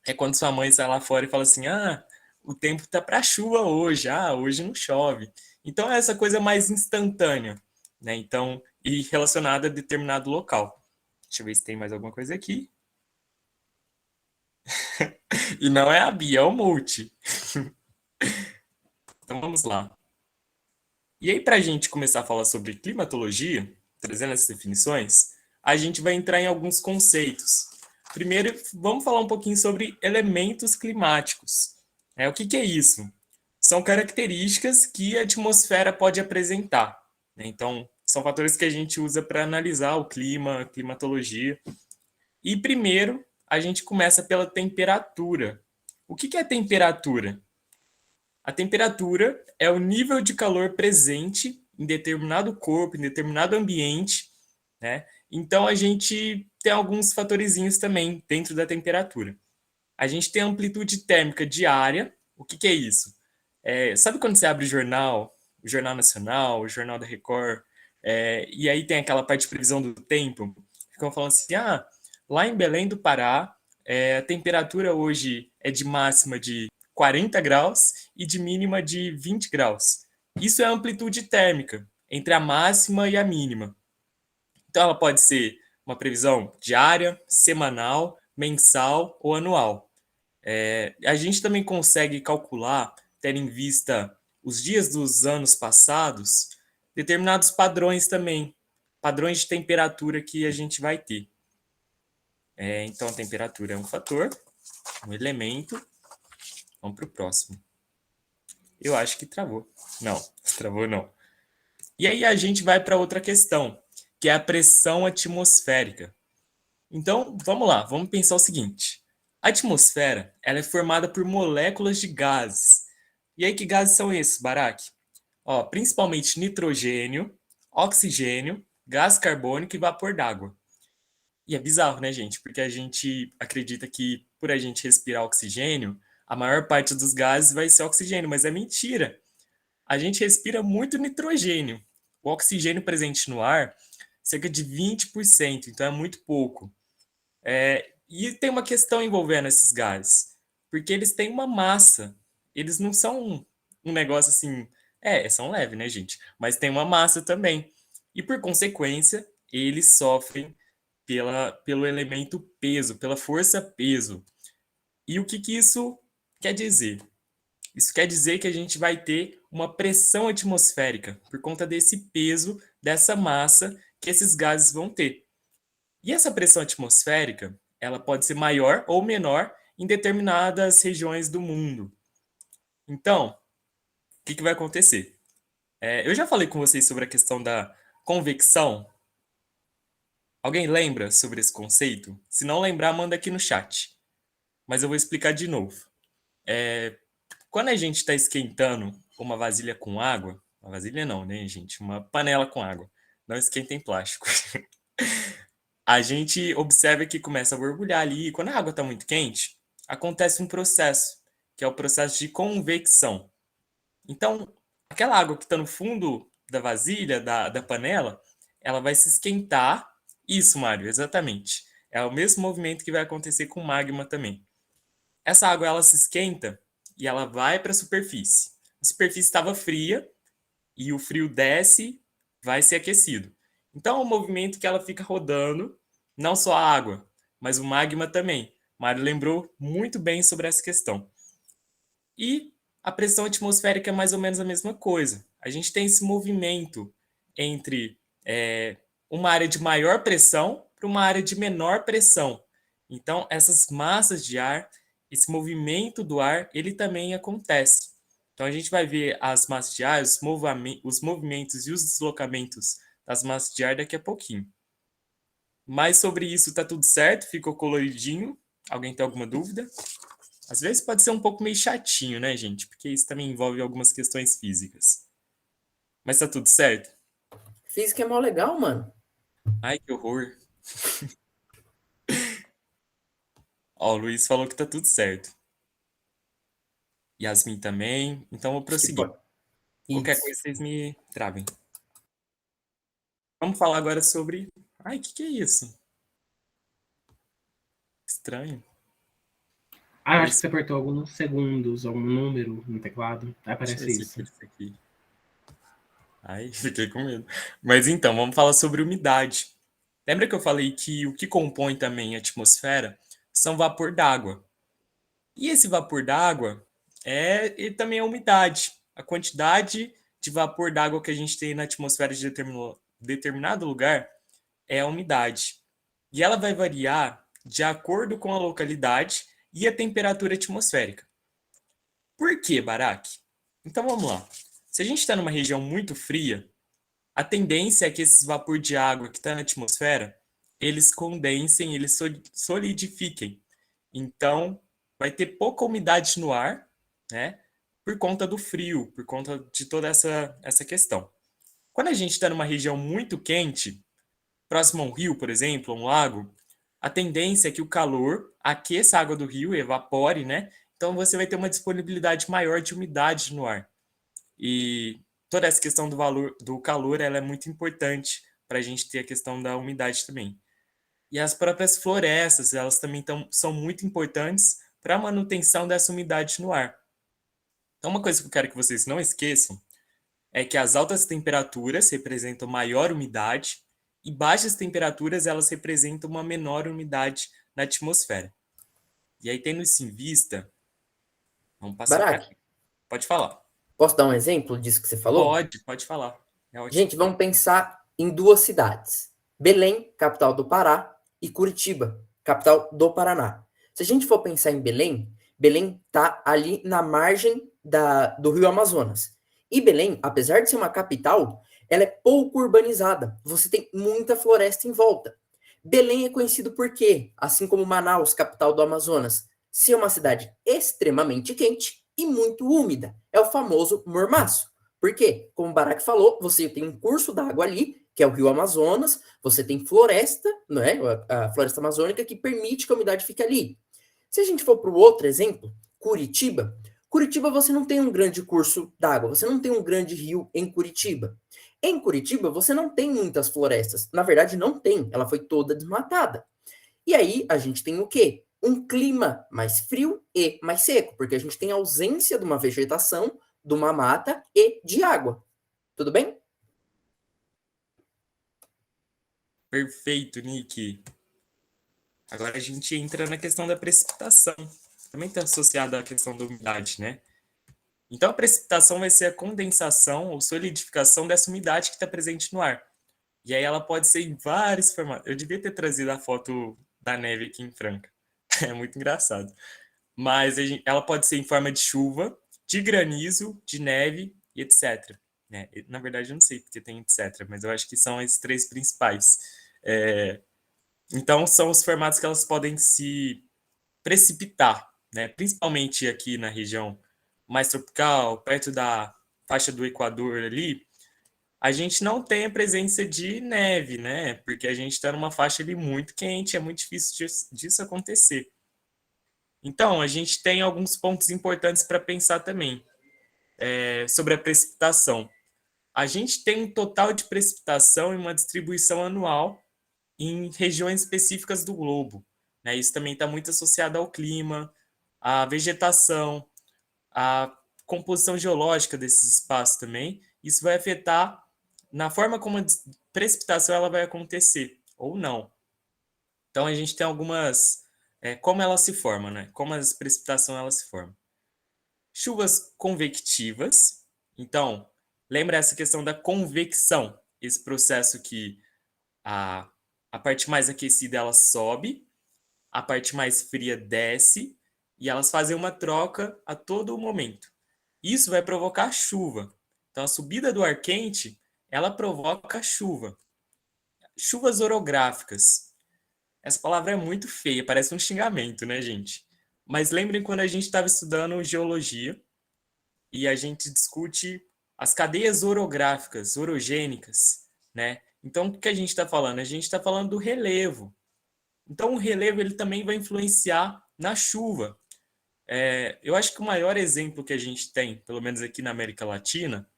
é quando sua mãe sai lá fora e fala assim: ah, o tempo tá para chuva hoje, hoje não chove. Então, é essa coisa mais instantânea, né? Então, e relacionada a determinado local. Deixa eu ver se tem mais alguma coisa aqui. E não é a Bia, é o Multi. Então vamos lá. E aí, para a gente começar a falar sobre climatologia, trazendo essas definições, a gente vai entrar em alguns conceitos. Primeiro, vamos falar um pouquinho sobre elementos climáticos. O que é isso? São características que a atmosfera pode apresentar. Então, são fatores que a gente usa para analisar o clima, a climatologia. E primeiro, a gente começa pela temperatura. O que é temperatura? A temperatura é o nível de calor presente em determinado corpo, em determinado ambiente, né? Então a gente tem alguns fatorizinhos também dentro da temperatura. A gente tem a amplitude térmica diária. O que é isso? Sabe quando você abre o Jornal Nacional, o Jornal da Record, e aí tem aquela parte de previsão do tempo? Ficam falando assim, lá em Belém do Pará, a temperatura hoje é de máxima de 40 graus e de mínima de 20 graus. Isso é a amplitude térmica entre a máxima e a mínima. Então, ela pode ser uma previsão diária, semanal, mensal ou anual. A gente também consegue calcular, tendo em vista os dias dos anos passados, determinados padrões também, padrões de temperatura que a gente vai ter. Então, a temperatura é um fator, um elemento. Vamos para o próximo. Eu acho que travou. Não, travou não. E aí a gente vai para outra questão, que é a pressão atmosférica. Então, vamos lá, vamos pensar o seguinte. A atmosfera, ela é formada por moléculas de gases. E aí que gases são esses, Barak? Principalmente nitrogênio, oxigênio, gás carbônico e vapor d'água. E é bizarro, né, gente? Porque a gente acredita que por a gente respirar oxigênio, a maior parte dos gases vai ser oxigênio, mas é mentira. A gente respira muito nitrogênio. O oxigênio presente no ar, cerca de 20%, então é muito pouco. E tem uma questão envolvendo esses gases, porque eles têm uma massa. Eles não são um negócio assim. São leves, né, gente? Mas tem uma massa também. E por consequência, eles sofrem pelo elemento peso, pela força peso. E o que isso quer dizer? Isso quer dizer que a gente vai ter uma pressão atmosférica por conta desse peso, dessa massa que esses gases vão ter. E essa pressão atmosférica, ela pode ser maior ou menor em determinadas regiões do mundo. Então, o que vai acontecer? Eu já falei com vocês sobre a questão da convecção. Alguém lembra sobre esse conceito? Se não lembrar, manda aqui no chat. Mas eu vou explicar de novo. Quando a gente está esquentando uma vasilha com água, uma vasilha não, né, gente? Uma panela com água. Não esquenta em plástico. A gente observa que começa a borbulhar ali. E quando a água está muito quente, acontece um processo, que é o processo de convecção. Então, aquela água que está no fundo da vasilha, da panela, ela vai se esquentar. Isso, Mário, exatamente. É o mesmo movimento que vai acontecer com magma também. Essa água ela se esquenta e ela vai para a superfície. A superfície estava fria e o frio desce vai ser aquecido. Então, é um movimento que ela fica rodando, não só a água, mas o magma também. Mário lembrou muito bem sobre essa questão. E a pressão atmosférica é mais ou menos a mesma coisa. A gente tem esse movimento entre uma área de maior pressão para uma área de menor pressão. Então, essas massas de ar, esse movimento do ar, ele também acontece. Então, a gente vai ver as massas de ar, os movimentos e os deslocamentos das massas de ar daqui a pouquinho. Mas sobre isso está tudo certo? Ficou coloridinho? Alguém tem alguma dúvida? Às vezes pode ser um pouco meio chatinho, né, gente? Porque isso também envolve algumas questões físicas. Mas tá tudo certo? Física é mó legal, mano. Ai, que horror. Ó, o Luiz falou que tá tudo certo. Yasmin também. Então vou prosseguir. Qualquer coisa vocês me travem. Vamos falar agora sobre... Ai, o que é isso? Estranho. Acho que você apertou alguns segundos, algum número no teclado. Aparece isso. Aqui. Ai, fiquei com medo. Mas então, vamos falar sobre umidade. Lembra que eu falei que o que compõe também a atmosfera são vapor d'água. E esse vapor d'água ele também é a umidade. A quantidade de vapor d'água que a gente tem na atmosfera de determinado lugar é a umidade. E ela vai variar de acordo com a localidade e a temperatura atmosférica. Por que, Barak? Então vamos lá. Se a gente está numa região muito fria, a tendência é que esses vapor de água que está na atmosfera, eles condensem, eles solidifiquem. Então, vai ter pouca umidade no ar, né? Por conta do frio, por conta de toda essa questão. Quando a gente está numa região muito quente, próximo a um rio, por exemplo, a um lago, a tendência é que o calor aqueça a água do rio, evapore, né? Então você vai ter uma disponibilidade maior de umidade no ar. E toda essa questão do calor, ela é muito importante para a gente ter a questão da umidade também. E as próprias florestas, elas também são muito importantes para a manutenção dessa umidade no ar. Então, uma coisa que eu quero que vocês não esqueçam é que as altas temperaturas representam maior umidade e baixas temperaturas elas representam uma menor umidade na atmosfera. E aí, tendo isso em vista, vamos passar para Barak, aqui. Pode falar. posso dar um exemplo disso que você falou? Pode falar. Gente, vamos pensar em duas cidades. Belém, capital do Pará, e Curitiba, capital do Paraná. Se a gente for pensar em Belém, Belém está ali na margem do Rio Amazonas. E Belém, apesar de ser uma capital, ela é pouco urbanizada. Você tem muita floresta em volta. Belém é conhecido por quê? Assim como Manaus, capital do Amazonas, ser uma cidade extremamente quente e muito úmida. É o famoso mormaço. Por quê? Como o Barak falou, você tem um curso d'água ali, que é o Rio Amazonas, você tem floresta, né, a floresta amazônica, que permite que a umidade fique ali. Se a gente for para o outro exemplo, Curitiba, Curitiba você não tem um grande curso d'água, você não tem um grande rio em Curitiba. Em Curitiba, você não tem muitas florestas. Na verdade, não tem, ela foi toda desmatada. E aí, a gente tem o quê? Um clima mais frio e mais seco, porque a gente tem ausência de uma vegetação, de uma mata e de água. Tudo bem? Perfeito, Nick. Agora a gente entra na questão da precipitação. Também está associada à questão da umidade, né? Então, a precipitação vai ser a condensação ou solidificação dessa umidade que está presente no ar. E aí ela pode ser em vários formatos. Eu devia ter trazido a foto da neve aqui em Franca. É muito engraçado. Mas ela pode ser em forma de chuva, de granizo, de neve e etc. Na verdade, eu não sei porque tem etc. Mas eu acho que são esses três principais. Então, são os formatos que elas podem se precipitar, né? Principalmente aqui na região mais tropical, perto da faixa do Equador ali, a gente não tem a presença de neve, né? Porque a gente está numa faixa ali muito quente, é muito difícil disso acontecer. Então, a gente tem alguns pontos importantes para pensar também sobre a precipitação. A gente tem um total de precipitação e uma distribuição anual em regiões específicas do globo, né? Isso também está muito associado ao clima, à vegetação, à composição geológica desses espaços também. Isso vai afetar na forma como a precipitação ela vai acontecer, ou não. Então, a gente tem algumas... como ela se forma, né? Como as precipitações elas se formam. Chuvas convectivas. Então, lembra essa questão da convecção, esse processo que a parte mais aquecida ela sobe, a parte mais fria desce, e elas fazem uma troca a todo momento. Isso vai provocar chuva. Então, a subida do ar quente, ela provoca chuva. Chuvas orográficas. Essa palavra é muito feia, parece um xingamento, né, gente? Mas lembrem quando a gente estava estudando geologia e a gente discute as cadeias orográficas, orogênicas, né? Então, o que a gente está falando? A gente está falando do relevo. Então, o relevo ele também vai influenciar na chuva. Eu acho que o maior exemplo que a gente tem, pelo menos aqui na América Latina,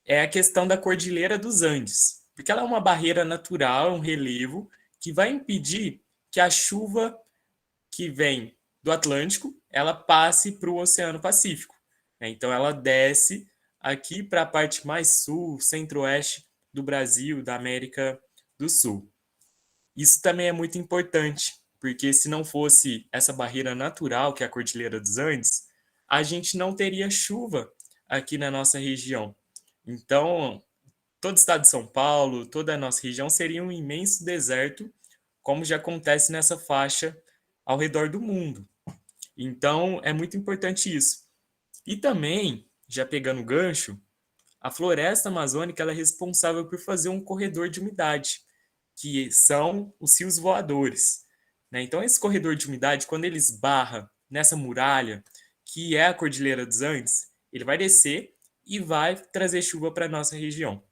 é a questão da Cordilheira dos Andes, porque ela é uma barreira natural, um relevo, que vai impedir que a chuva que vem do Atlântico ela passe para o Oceano Pacífico. Então, ela desce aqui para a parte mais sul, centro-oeste do Brasil, da América do Sul. Isso também é muito importante, porque se não fosse essa barreira natural, que é a Cordilheira dos Andes, a gente não teria chuva aqui na nossa região. Então, todo o estado de São Paulo, toda a nossa região seria um imenso deserto, como já acontece nessa faixa ao redor do mundo. Então, é muito importante isso. E também, já pegando o gancho, a floresta amazônica ela é responsável por fazer um corredor de umidade, que são os rios voadores, né? Então, esse corredor de umidade, quando ele esbarra nessa muralha, que é a Cordilheira dos Andes, ele vai descer e vai trazer chuva para a nossa região.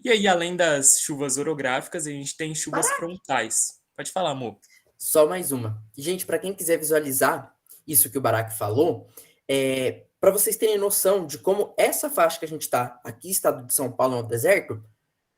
E aí, além das chuvas orográficas, a gente tem chuvas frontais. Pode falar, amor. Só mais uma. Gente, para quem quiser visualizar isso que o Barak falou, para vocês terem noção de como essa faixa que a gente está, aqui, estado de São Paulo, no deserto,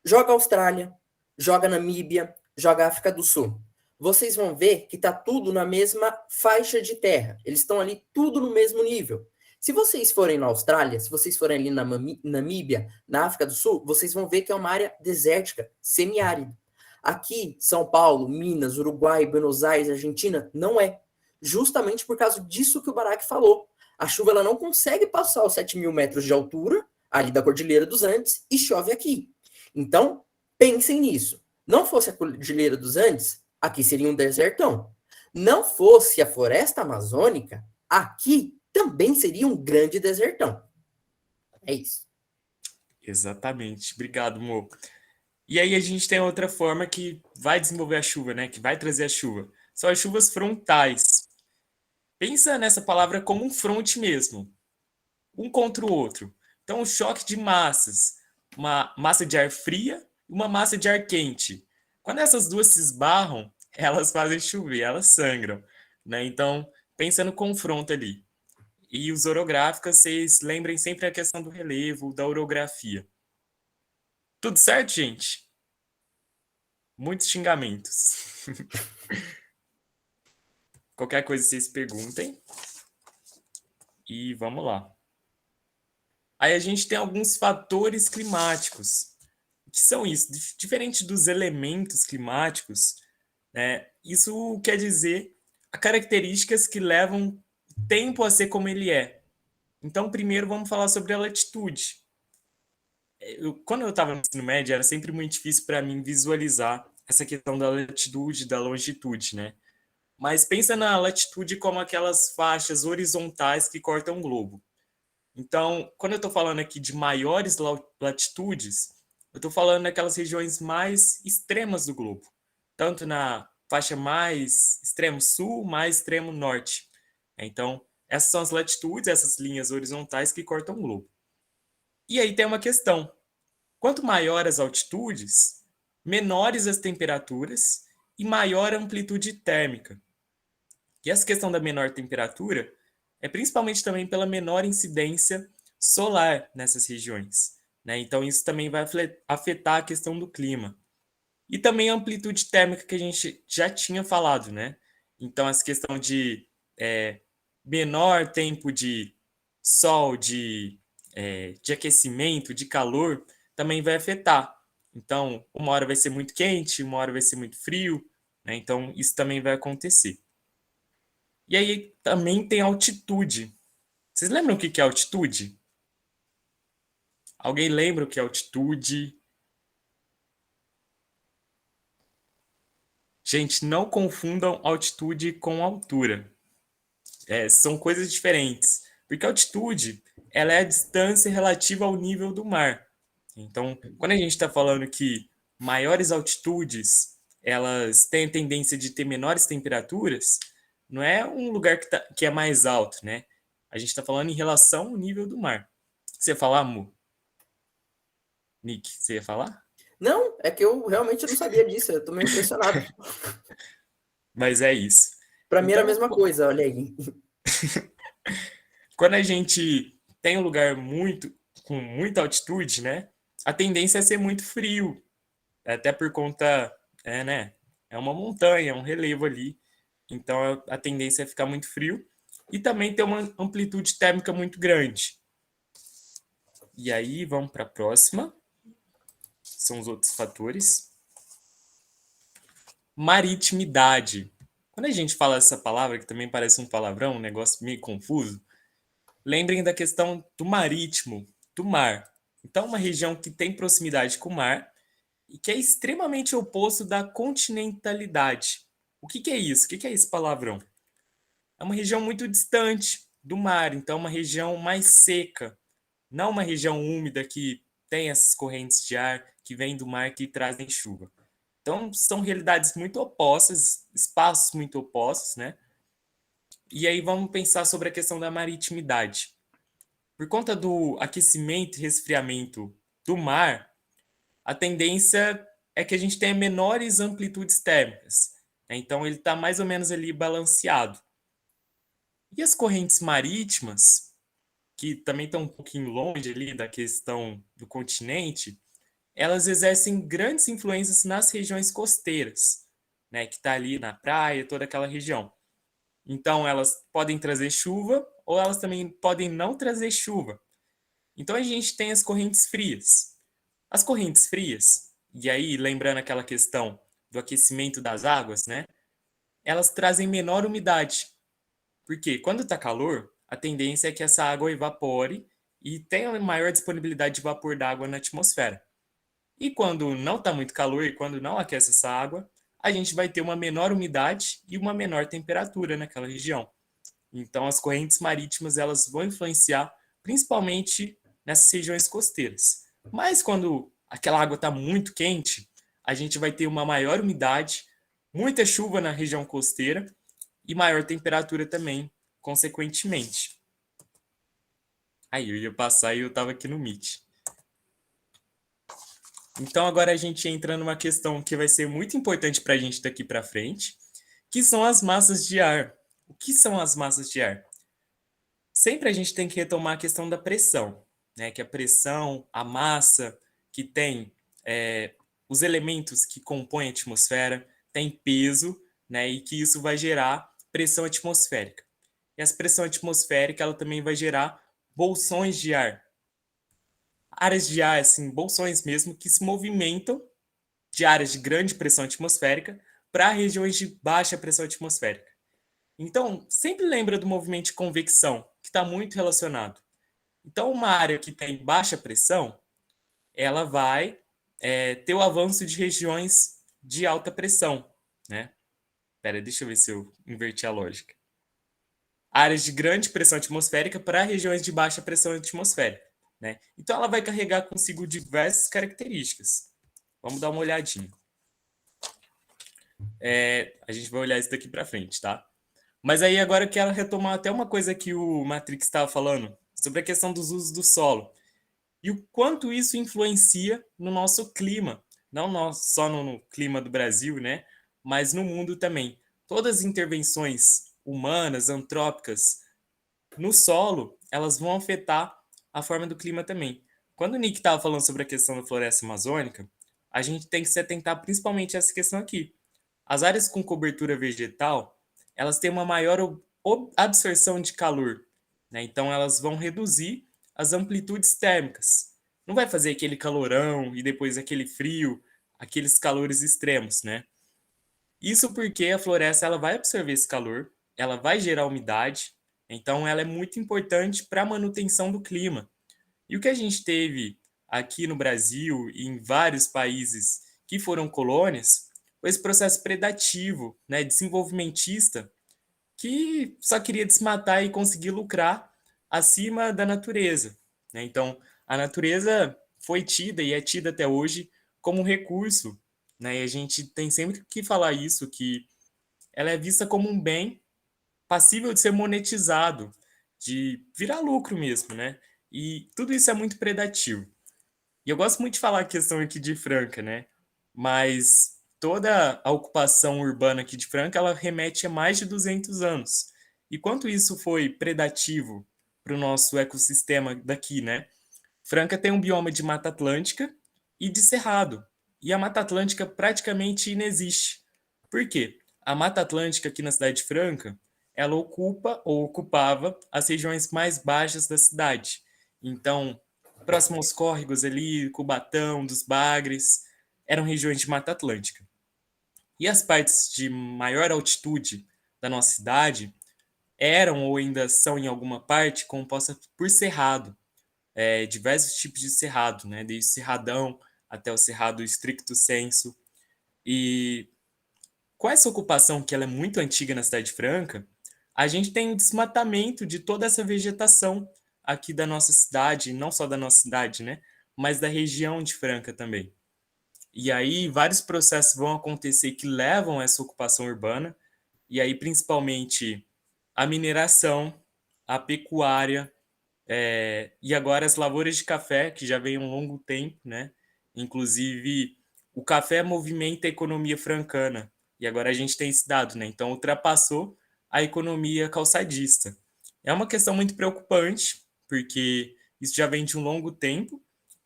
joga Austrália, joga Namíbia, joga África do Sul. Vocês vão ver que está tudo na mesma faixa de terra. Eles estão ali tudo no mesmo nível. Se vocês forem na Austrália, se vocês forem ali na Namíbia, na África do Sul, vocês vão ver que é uma área desértica, semiárida. Aqui, São Paulo, Minas, Uruguai, Buenos Aires, Argentina, não é. Justamente por causa disso que o Barak falou. A chuva ela não consegue passar os 7.000 metros de altura, ali da Cordilheira dos Andes, e chove aqui. Então, pensem nisso. Não fosse a Cordilheira dos Andes, aqui seria um desertão. Não fosse a floresta amazônica, aqui também seria um grande desertão. É isso. Exatamente. Obrigado, amor. E aí a gente tem outra forma que vai desenvolver a chuva, né? Que vai trazer a chuva. São as chuvas frontais. Pensa nessa palavra como um fronte mesmo, um contra o outro. Então, um choque de massas, uma massa de ar fria e uma massa de ar quente. Quando essas duas se esbarram, elas fazem chover, elas sangram, né? Então, pensa no confronto ali. E os orográficos, vocês lembrem sempre a questão do relevo, da orografia. Tudo certo, gente? Muitos xingamentos. Qualquer coisa vocês perguntem. E vamos lá. Aí a gente tem alguns fatores climáticos. O que são isso? Diferente dos elementos climáticos, né? Isso quer dizer características que levam tempo a ser como ele é. Então, primeiro vamos falar sobre a latitude. Quando eu estava no ensino médio, era sempre muito difícil para mim visualizar essa questão da latitude, da longitude, né? Mas pensa na latitude como aquelas faixas horizontais que cortam o globo. Então, quando eu estou falando aqui de maiores latitudes, eu estou falando daquelas regiões mais extremas do globo. Tanto na faixa mais extremo sul, mais extremo norte. Então, essas são as latitudes, essas linhas horizontais que cortam o globo. E aí tem uma questão. Quanto maior as altitudes, menores as temperaturas e maior a amplitude térmica. E essa questão da menor temperatura é principalmente também pela menor incidência solar nessas regiões, né? Então, isso também vai afetar a questão do clima. E também a amplitude térmica que a gente já tinha falado, né? Então, essa questão de menor tempo de sol, de aquecimento, de calor, também vai afetar. Então, uma hora vai ser muito quente, uma hora vai ser muito frio, né? Então, isso também vai acontecer. E aí também tem altitude. Vocês lembram o que é altitude? Alguém lembra o que é altitude? Gente, não confundam altitude com altura. São coisas diferentes. Porque altitude, ela é a distância relativa ao nível do mar. Então, quando a gente está falando que maiores altitudes, elas têm a tendência de ter menores temperaturas, não é um lugar que é mais alto, né? A gente está falando em relação ao nível do mar. Você ia falar, Mu? Nick, você ia falar? Não, é que eu realmente não sabia disso, eu tô meio impressionado. Mas é isso. Para mim era a Então, mesma coisa, olha aí. quando a gente tem um lugar com muita altitude, né? A tendência é ser muito frio, até por conta, né? É uma montanha, é um relevo ali, então a tendência é ficar muito frio e também ter uma amplitude térmica muito grande. E aí, vamos para a próxima. São os outros fatores. Maritimidade. Quando a gente fala essa palavra, que também parece um palavrão, um negócio meio confuso, lembrem da questão do marítimo, do mar. Então, uma região que tem proximidade com o mar e que é extremamente oposto da continentalidade. O que é isso? O que é esse palavrão? É uma região muito distante do mar, então uma região mais seca, não uma região úmida que tem essas correntes de ar que vêm do mar que trazem chuva. Então são realidades muito opostas, espaços muito opostos, né? E aí vamos pensar sobre a questão da maritimidade. Por conta do aquecimento e resfriamento do mar, a tendência é que a gente tenha menores amplitudes térmicas. Né? Então ele está mais ou menos ali balanceado. E as correntes marítimas, que também estão um pouquinho longe ali da questão do continente, elas exercem grandes influências nas regiões costeiras, né, que está ali na praia, toda aquela região. Então, elas podem trazer chuva ou elas também podem não trazer chuva. Então, a gente tem as correntes frias. As correntes frias, e aí lembrando aquela questão do aquecimento das águas, né, elas trazem menor umidade. Porque quando está calor, a tendência é que essa água evapore e tenha maior disponibilidade de vapor d'água na atmosfera. E quando não está muito calor e quando não aquece essa água, a gente vai ter uma menor umidade e uma menor temperatura naquela região. Então, as correntes marítimas elas vão influenciar principalmente nessas regiões costeiras. Mas quando aquela água está muito quente, a gente vai ter uma maior umidade, muita chuva na região costeira e maior temperatura também, consequentemente. Aí eu ia passar e eu estava aqui no Meet. Então agora a gente entra numa questão que vai ser muito importante para a gente daqui para frente, que são as massas de ar. O que são as massas de ar? Sempre a gente tem que retomar a questão da pressão, né? Que a pressão, a massa que tem os elementos que compõem a atmosfera, tem peso, né? E que isso vai gerar pressão atmosférica. E essa pressão atmosférica ela também vai gerar bolsões de ar. Áreas de ar, assim, bolsões mesmo, que se movimentam de áreas de grande pressão atmosférica para regiões de baixa pressão atmosférica. Então, sempre lembra do movimento de convecção, que está muito relacionado. Então, uma área que tem baixa pressão, ela vai ter o avanço de regiões de alta pressão, né? Espera, deixa eu ver se eu inverti a lógica. Áreas de grande pressão atmosférica para regiões de baixa pressão atmosférica, né? Então, ela vai carregar consigo diversas características. Vamos dar uma olhadinha. A gente vai olhar isso daqui para frente, tá? Mas aí agora eu quero retomar até uma coisa que o Matrix estava falando sobre a questão dos usos do solo e o quanto isso influencia no nosso clima, não só no clima do Brasil, né? Mas no mundo também. Todas as intervenções humanas, antrópicas, no solo, elas vão afetar a forma do clima também. Quando o Nick estava falando sobre a questão da floresta amazônica, a gente tem que se atentar principalmente a essa questão aqui. As áreas com cobertura vegetal, elas têm uma maior absorção de calor, né? Então elas vão reduzir as amplitudes térmicas. não vai fazer aquele calorão e depois aquele frio, aqueles calores extremos, né? Isso porque a floresta ela vai absorver esse calor, ela vai gerar umidade, então ela é muito importante para a manutenção do clima. E o que a gente teve aqui no Brasil e em vários países que foram colônias foi esse processo predativo, né, desenvolvimentista, que só queria desmatar e conseguir lucrar acima da natureza, né? Então, a natureza foi tida e é tida até hoje como um recurso, né? E a gente tem sempre que falar isso, que ela é vista como um bem passível de ser monetizado, de virar lucro mesmo, né? E tudo isso é muito predativo. E eu gosto muito de falar a questão aqui de Franca, né? Mas toda a ocupação urbana aqui de Franca, ela remete a mais de 200 anos. E quanto isso foi predativo para o nosso ecossistema daqui, né? Franca tem um bioma de Mata Atlântica e de Cerrado. E a Mata Atlântica praticamente inexiste. Por quê? A Mata Atlântica aqui na cidade de Franca, ela ocupa ou ocupava as regiões mais baixas da cidade. Então, próximo aos córregos ali, Cubatão, dos Bagres, eram regiões de Mata Atlântica. E as partes de maior altitude da nossa cidade eram ou ainda são em alguma parte compostas por cerrado, diversos tipos de cerrado, né? Desde o cerradão até o cerrado estricto sensu. E com essa ocupação que ela é muito antiga na Cidade Franca, a gente tem o desmatamento de toda essa vegetação aqui da nossa cidade, não só da nossa cidade, né? Mas da região de Franca também. E aí vários processos vão acontecer que levam a essa ocupação urbana, e aí principalmente a mineração, a pecuária, e agora as lavouras de café, que já vem há um longo tempo, né? Inclusive, o café movimenta a economia francana. E agora a gente tem esse dado, né? Então, ultrapassou a economia calçadista. É uma questão muito preocupante, porque isso já vem de um longo tempo,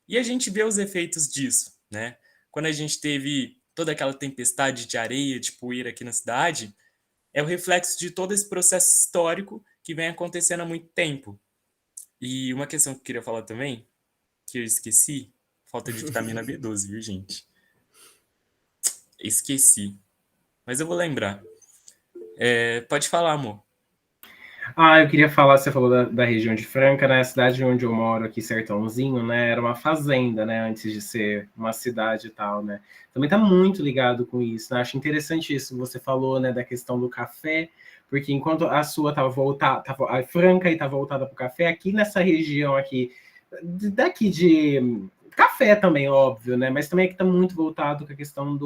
e a gente vê os efeitos disso, né? Quando a gente teve toda aquela tempestade de areia, de poeira aqui na cidade, é o reflexo de todo esse processo histórico que vem acontecendo há muito tempo. E uma questão que eu queria falar também, que eu esqueci, falta de vitamina B12, viu, gente? Esqueci. Mas eu vou lembrar. Pode falar, amor. Eu queria falar, você falou da região de Franca, né? A cidade onde eu moro aqui, Sertãozinho, né? Era uma fazenda, né? Antes de ser uma cidade e tal, né? Também tá muito ligado com isso, né? Acho interessante isso. Você falou, né, da questão do café, porque enquanto a sua tava voltada, a Franca e tá voltada para o café, aqui nessa região aqui, daqui de café também, óbvio, né? Mas também aqui tá muito voltado com a questão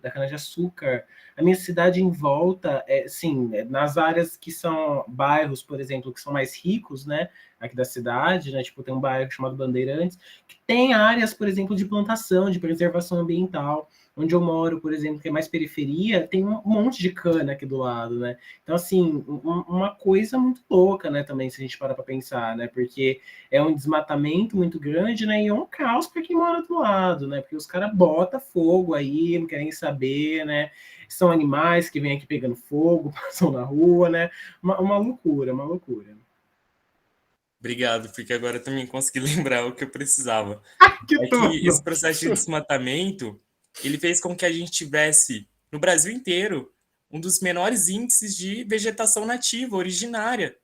da cana-de-açúcar. A minha cidade em volta, sim, nas áreas que são bairros, por exemplo, que são mais ricos, né, aqui da cidade, né, tipo, tem um bairro chamado Bandeirantes, que tem áreas, por exemplo, de plantação, de preservação ambiental. Onde eu moro, por exemplo, que é mais periferia, tem um monte de cana aqui do lado, né? Então, assim, uma coisa muito louca, né, também, se a gente parar para pensar, né? Porque é um desmatamento muito grande, né? E é um caos para quem mora do lado, né? Porque os caras botam fogo aí, não querem saber, né? São animais que vêm aqui pegando fogo, passam na rua, né? Uma loucura, uma loucura. Obrigado, porque agora eu também consegui lembrar o que eu precisava. Que É que esse tudo! processo de desmatamento, ele fez com que a gente tivesse, no Brasil inteiro, um dos menores índices de vegetação nativa, originária.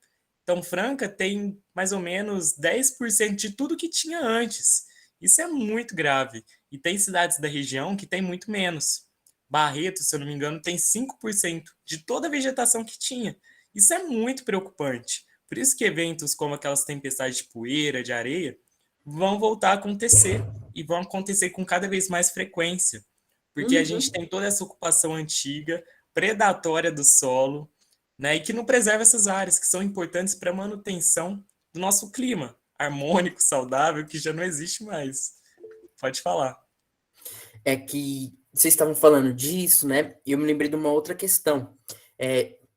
Então, Franca tem mais ou menos 10% de tudo que tinha antes. Isso é muito grave. E tem cidades da região que tem muito menos. Barreto, se eu não me engano, tem 5% de toda a vegetação que tinha. Isso é muito preocupante. Por isso que eventos como aquelas tempestades de poeira, de areia, vão voltar a acontecer e vão acontecer com cada vez mais frequência, porque a gente tem toda essa ocupação antiga, predatória do solo, né, e que não preserva essas áreas que são importantes para a manutenção do nosso clima harmônico, saudável, que já não existe mais. Pode falar. É que vocês estavam falando disso, né? E eu me lembrei de uma outra questão.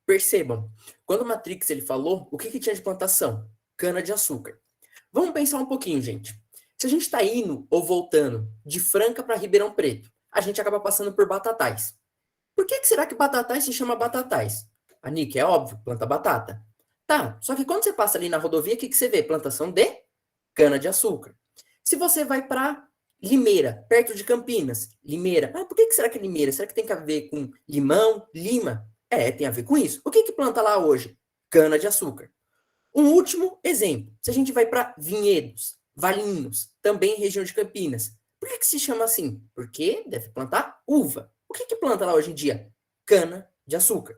Percebam, quando o Matrix ele falou, o que tinha de plantação? Cana-de-açúcar. Vamos pensar um pouquinho, gente. Se a gente está indo ou voltando de Franca para Ribeirão Preto, a gente acaba passando por Batatais. Por que será que Batatais se chama Batatais? A Nick, é óbvio, planta batata. Tá, só que quando você passa ali na rodovia, o que você vê? Plantação de cana-de-açúcar. Se você vai para Limeira, perto de Campinas, Limeira. Por que será que é Limeira? Será que tem a ver com limão, lima? Tem a ver com isso. O que planta lá hoje? Cana-de-açúcar. Um último exemplo. Se a gente vai para Vinhedos, Valinhos, também região de Campinas. Por que se chama assim? Porque deve plantar uva. O que planta lá hoje em dia? Cana-de-açúcar.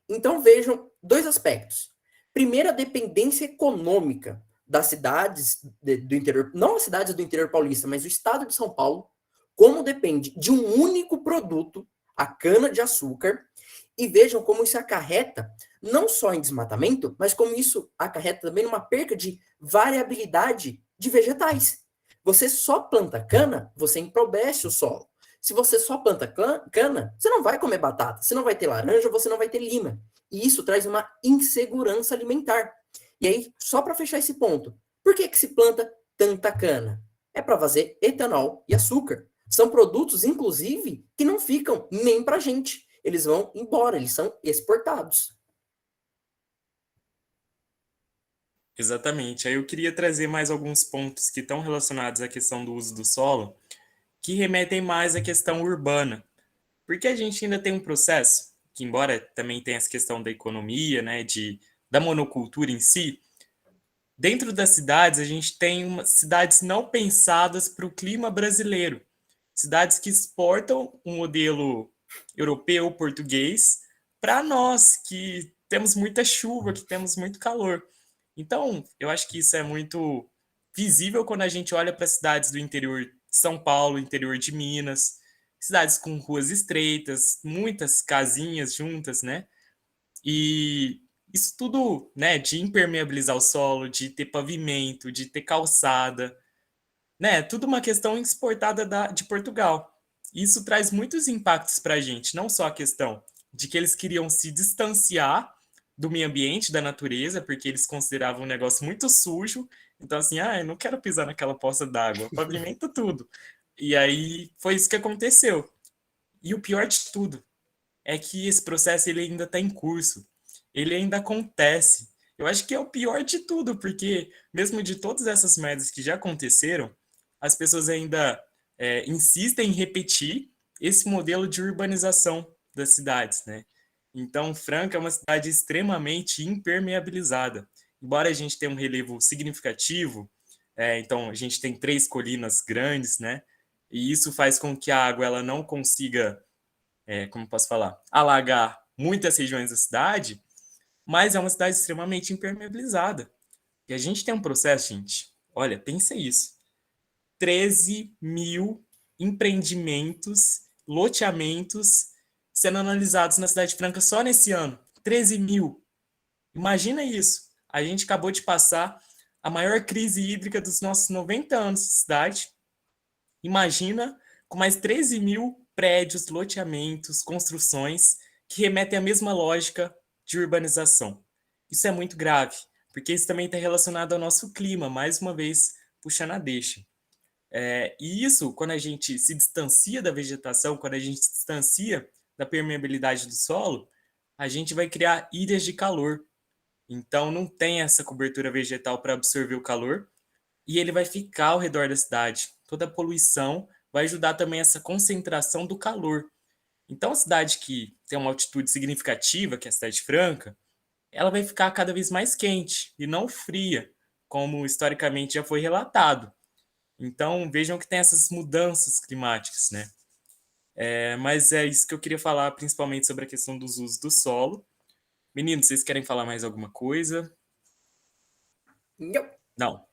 Então vejam dois aspectos. Primeiro, a dependência econômica das cidades do interior, não as cidades do interior paulista, mas o estado de São Paulo, como depende de um único produto, a cana-de-açúcar, e vejam como isso acarreta não só em desmatamento, mas como isso acarreta também numa perca de variabilidade de vegetais. Você só planta cana, você empobrece o solo. Se você só planta cana, você não vai comer batata, você não vai ter laranja, você não vai ter lima. E isso traz uma insegurança alimentar. E aí, só para fechar esse ponto, por que se planta tanta cana? É para fazer etanol e açúcar. São produtos, inclusive, que não ficam nem para a gente. Eles vão embora, eles são exportados. Exatamente. Aí eu queria trazer mais alguns pontos que estão relacionados à questão do uso do solo, que remetem mais à questão urbana. Porque a gente ainda tem um processo, que embora também tenha essa questão da economia, né, da monocultura em si, dentro das cidades a gente tem cidades não pensadas para o clima brasileiro. Cidades que exportam um modelo europeu, português, para nós, que temos muita chuva, que temos muito calor. Então, eu acho que isso é muito visível quando a gente olha para cidades do interior de São Paulo, interior de Minas, cidades com ruas estreitas, muitas casinhas juntas, né? E isso tudo, né, de impermeabilizar o solo, de ter pavimento, de ter calçada, né? Tudo uma questão exportada de Portugal. Isso traz muitos impactos para a gente, não só a questão de que eles queriam se distanciar do meio ambiente, da natureza, porque eles consideravam um negócio muito sujo. Então, assim, eu não quero pisar naquela poça d'água, pavimenta tudo. E aí foi isso que aconteceu. E o pior de tudo é que esse processo ele ainda está em curso, ele ainda acontece. Eu acho que é o pior de tudo, porque mesmo de todas essas merdas que já aconteceram, as pessoas ainda insistem em repetir esse modelo de urbanização das cidades, né? Então, Franca é uma cidade extremamente impermeabilizada. Embora a gente tenha um relevo significativo, então a gente tem 3 colinas grandes, né? E isso faz com que a água ela não consiga, como posso falar, alagar muitas regiões da cidade, mas é uma cidade extremamente impermeabilizada. E a gente tem um processo, gente, olha, pensa isso, 13 mil empreendimentos, loteamentos sendo analisados na Cidade Franca só nesse ano. 13 mil. Imagina isso. A gente acabou de passar a maior crise hídrica dos nossos 90 anos de cidade. Imagina com mais 13 mil prédios, loteamentos, construções que remetem à mesma lógica de urbanização. Isso é muito grave, porque isso também está relacionado ao nosso clima, mais uma vez puxando a deixa. E isso, quando a gente se distancia da vegetação, quando a gente se distancia da permeabilidade do solo, a gente vai criar ilhas de calor. Então, não tem essa cobertura vegetal para absorver o calor e ele vai ficar ao redor da cidade. Toda a poluição vai ajudar também essa concentração do calor. Então, a cidade que tem uma altitude significativa, que é a Cidade Franca, ela vai ficar cada vez mais quente e não fria, como historicamente já foi relatado. Então, vejam que tem essas mudanças climáticas, né? Mas é isso que eu queria falar, principalmente sobre a questão dos usos do solo. Meninos, vocês querem falar mais alguma coisa? Não.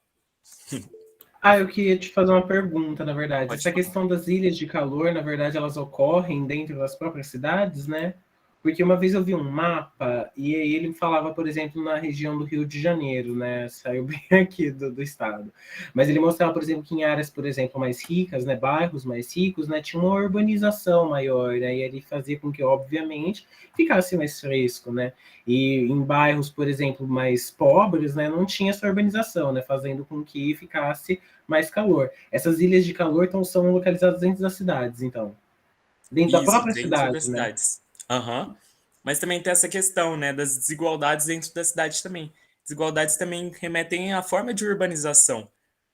Eu queria te fazer uma pergunta, na verdade. Pode Essa falar. questão das ilhas de calor, na verdade, elas ocorrem dentro das próprias cidades, né? Porque uma vez eu vi um mapa e aí ele falava, por exemplo, na região do Rio de Janeiro, né? Saiu bem aqui do estado. Mas ele mostrava, por exemplo, que em áreas, por exemplo, mais ricas, né? Bairros mais ricos, né? Tinha uma urbanização maior, né? E ele fazia com que, obviamente, ficasse mais fresco, né? E em bairros, por exemplo, mais pobres, né? Não tinha essa urbanização, né? Fazendo com que ficasse mais calor. Essas ilhas de calor são localizadas dentro das cidades, então. Dentro da Isso, própria dentro das cidade, né? cidades. Aham. Mas também tem essa questão, né, das desigualdades dentro da cidade também. Desigualdades também remetem à forma de urbanização,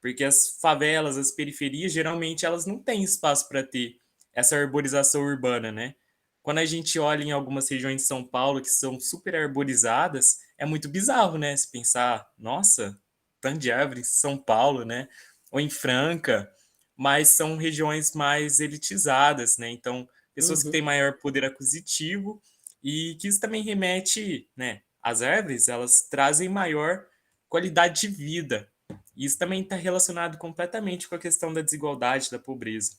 porque as favelas, as periferias, geralmente elas não têm espaço para ter essa arborização urbana, né? Quando a gente olha em algumas regiões de São Paulo que são super arborizadas, é muito bizarro, né? Se pensar, nossa, tanto de árvore em São Paulo, né? Ou em Franca, mas são regiões mais elitizadas, né? Então, pessoas que têm maior poder aquisitivo e que isso também remete, né? As árvores, elas trazem maior qualidade de vida. E isso também está relacionado completamente com a questão da desigualdade, da pobreza.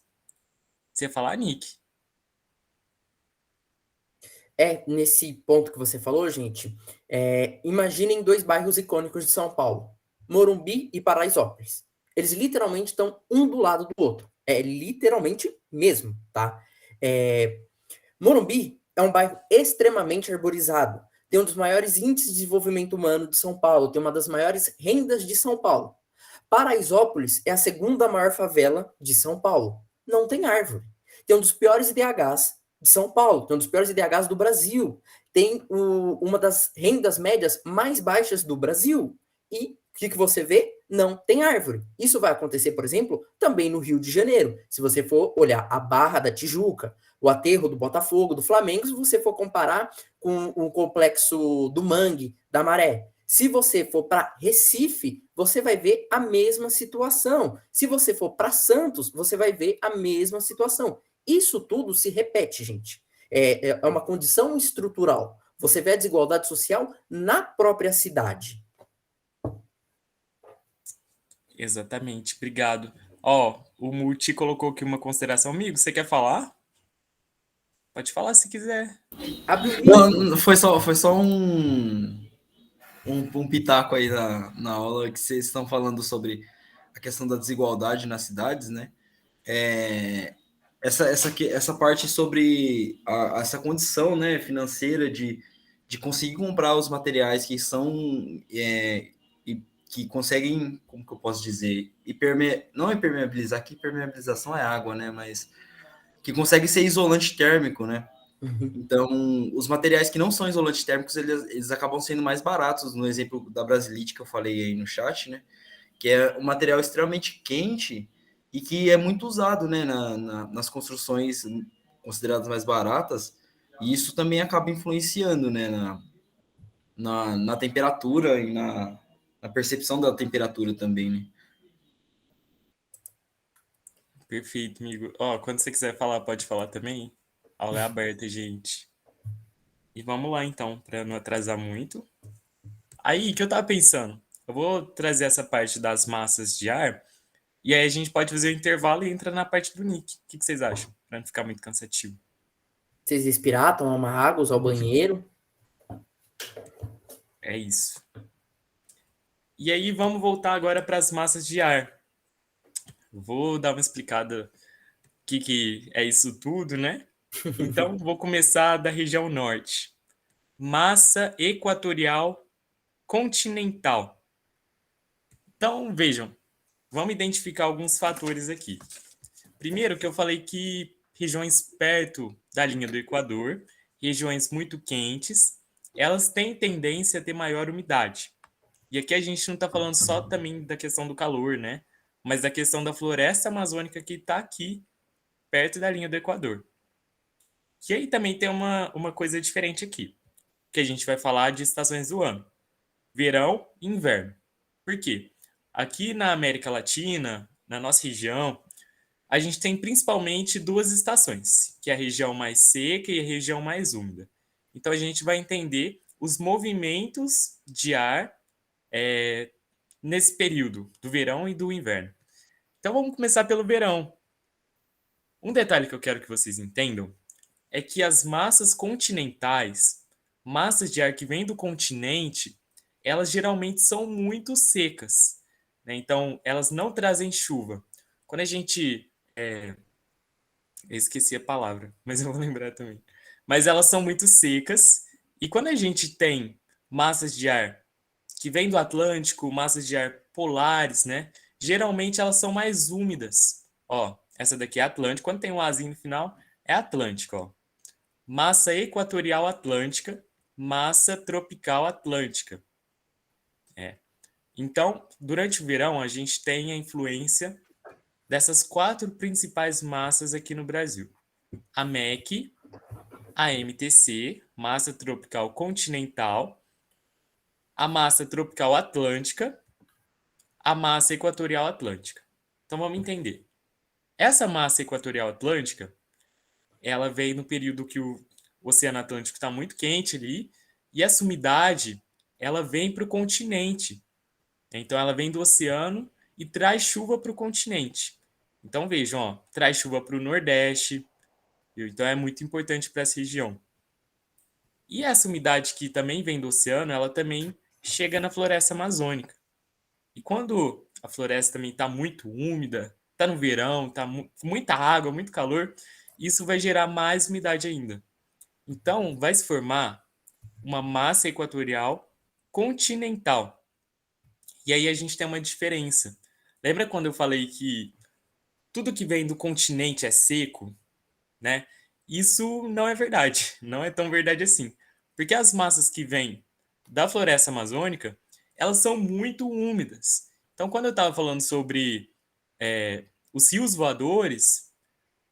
Você ia falar, Nick? Nesse ponto que você falou, gente, imaginem dois bairros icônicos de São Paulo, Morumbi e Paraisópolis. Eles literalmente estão um do lado do outro. É literalmente mesmo, tá? Morumbi é um bairro extremamente arborizado. Tem um dos maiores índices de desenvolvimento humano de São Paulo, tem uma das maiores rendas de São Paulo. Paraisópolis é a segunda maior favela de São Paulo. Não tem árvore. Tem um dos piores IDHs de São Paulo, tem um dos piores IDHs do Brasil. Tem uma das rendas médias mais baixas do Brasil. E o que você vê? Não tem árvore. Isso vai acontecer, por exemplo, também no Rio de Janeiro. Se você for olhar a Barra da Tijuca, o aterro do Botafogo, do Flamengo, se você for comparar com o complexo do Mangue, da Maré. Se você for para Recife, você vai ver a mesma situação. Se você for para Santos, você vai ver a mesma situação. Isso tudo se repete, gente. É uma condição estrutural. Você vê a desigualdade social na própria cidade. Exatamente, obrigado. Ó, o Multi colocou aqui uma consideração. Amigo, você quer falar? Pode falar se quiser. Abre o livro. Não, foi só um pitaco aí na aula que vocês estão falando sobre a questão da desigualdade nas cidades, né? Essa parte sobre essa condição, né, financeira de conseguir comprar os materiais que são que conseguem, como que eu posso dizer, não impermeabilizar, que impermeabilização é água, né, mas que consegue ser isolante térmico, né? Então, os materiais que não são isolantes térmicos, eles acabam sendo mais baratos, no exemplo da Brasilite que eu falei aí no chat, né? Que é um material extremamente quente e que é muito usado, né, nas construções consideradas mais baratas, e isso também acaba influenciando, né, na temperatura e na percepção da temperatura também, né? Perfeito, amigo. Ó, quando você quiser falar, pode falar também. A aula é aberta, gente. E vamos lá, então, para não atrasar muito. Aí, o que eu tava pensando? Eu vou trazer essa parte das massas de ar, e aí a gente pode fazer o intervalo e entra na parte do Nick. O que vocês acham? Para não ficar muito cansativo. Vocês respirar, tomar uma água, usar o banheiro. É isso. E aí, vamos voltar agora para as massas de ar. Vou dar uma explicada o que é isso tudo, né? Então, vou começar da região norte. Massa equatorial continental. Então, vejam, vamos identificar alguns fatores aqui. Primeiro, que eu falei que regiões perto da linha do Equador, regiões muito quentes, elas têm tendência a ter maior umidade. E aqui a gente não está falando só também da questão do calor, né? Mas da questão da floresta amazônica que está aqui, perto da linha do Equador. E aí também tem uma coisa diferente aqui, que a gente vai falar de estações do ano. Verão e inverno. Por quê? Aqui na América Latina, na nossa região, a gente tem principalmente duas estações, que é a região mais seca e a região mais úmida. Então a gente vai entender os movimentos de ar nesse período do verão e do inverno. Então vamos começar pelo verão. Um detalhe que eu quero que vocês entendam é que as massas continentais, massas de ar que vêm do continente, elas geralmente são muito secas, né? Então, elas não trazem chuva. Quando a gente. Eu esqueci a palavra, mas eu vou lembrar também. Mas elas são muito secas, e quando a gente tem massas de ar que vêm do Atlântico, massas de ar polares, né? Geralmente elas são mais úmidas. Ó, essa daqui é Atlântico. Quando tem um azinho no final, é Atlântico, ó. Massa equatorial atlântica, massa tropical atlântica. Então, durante o verão, a gente tem a influência dessas 4 principais massas aqui no Brasil. A MEC, a MTC, massa tropical continental, a massa tropical atlântica, a massa equatorial atlântica. Então vamos entender. Essa massa equatorial atlântica, ela vem no período que o Oceano Atlântico está muito quente ali, e essa umidade, ela vem para o continente. Então ela vem do oceano e traz chuva para o continente. Então vejam, ó, traz chuva para o Nordeste, então é muito importante para essa região. E essa umidade que também vem do oceano, ela também chega na floresta amazônica. E quando a floresta também está muito úmida, está no verão, está muita água, muito calor, isso vai gerar mais umidade ainda. Então, vai se formar uma massa equatorial continental. E aí a gente tem uma diferença. Lembra quando eu falei que tudo que vem do continente é seco, né? Isso não é verdade, não é tão verdade assim. Porque as massas que vêm da floresta amazônica, elas são muito úmidas. Então, quando eu estava falando sobre os rios voadores,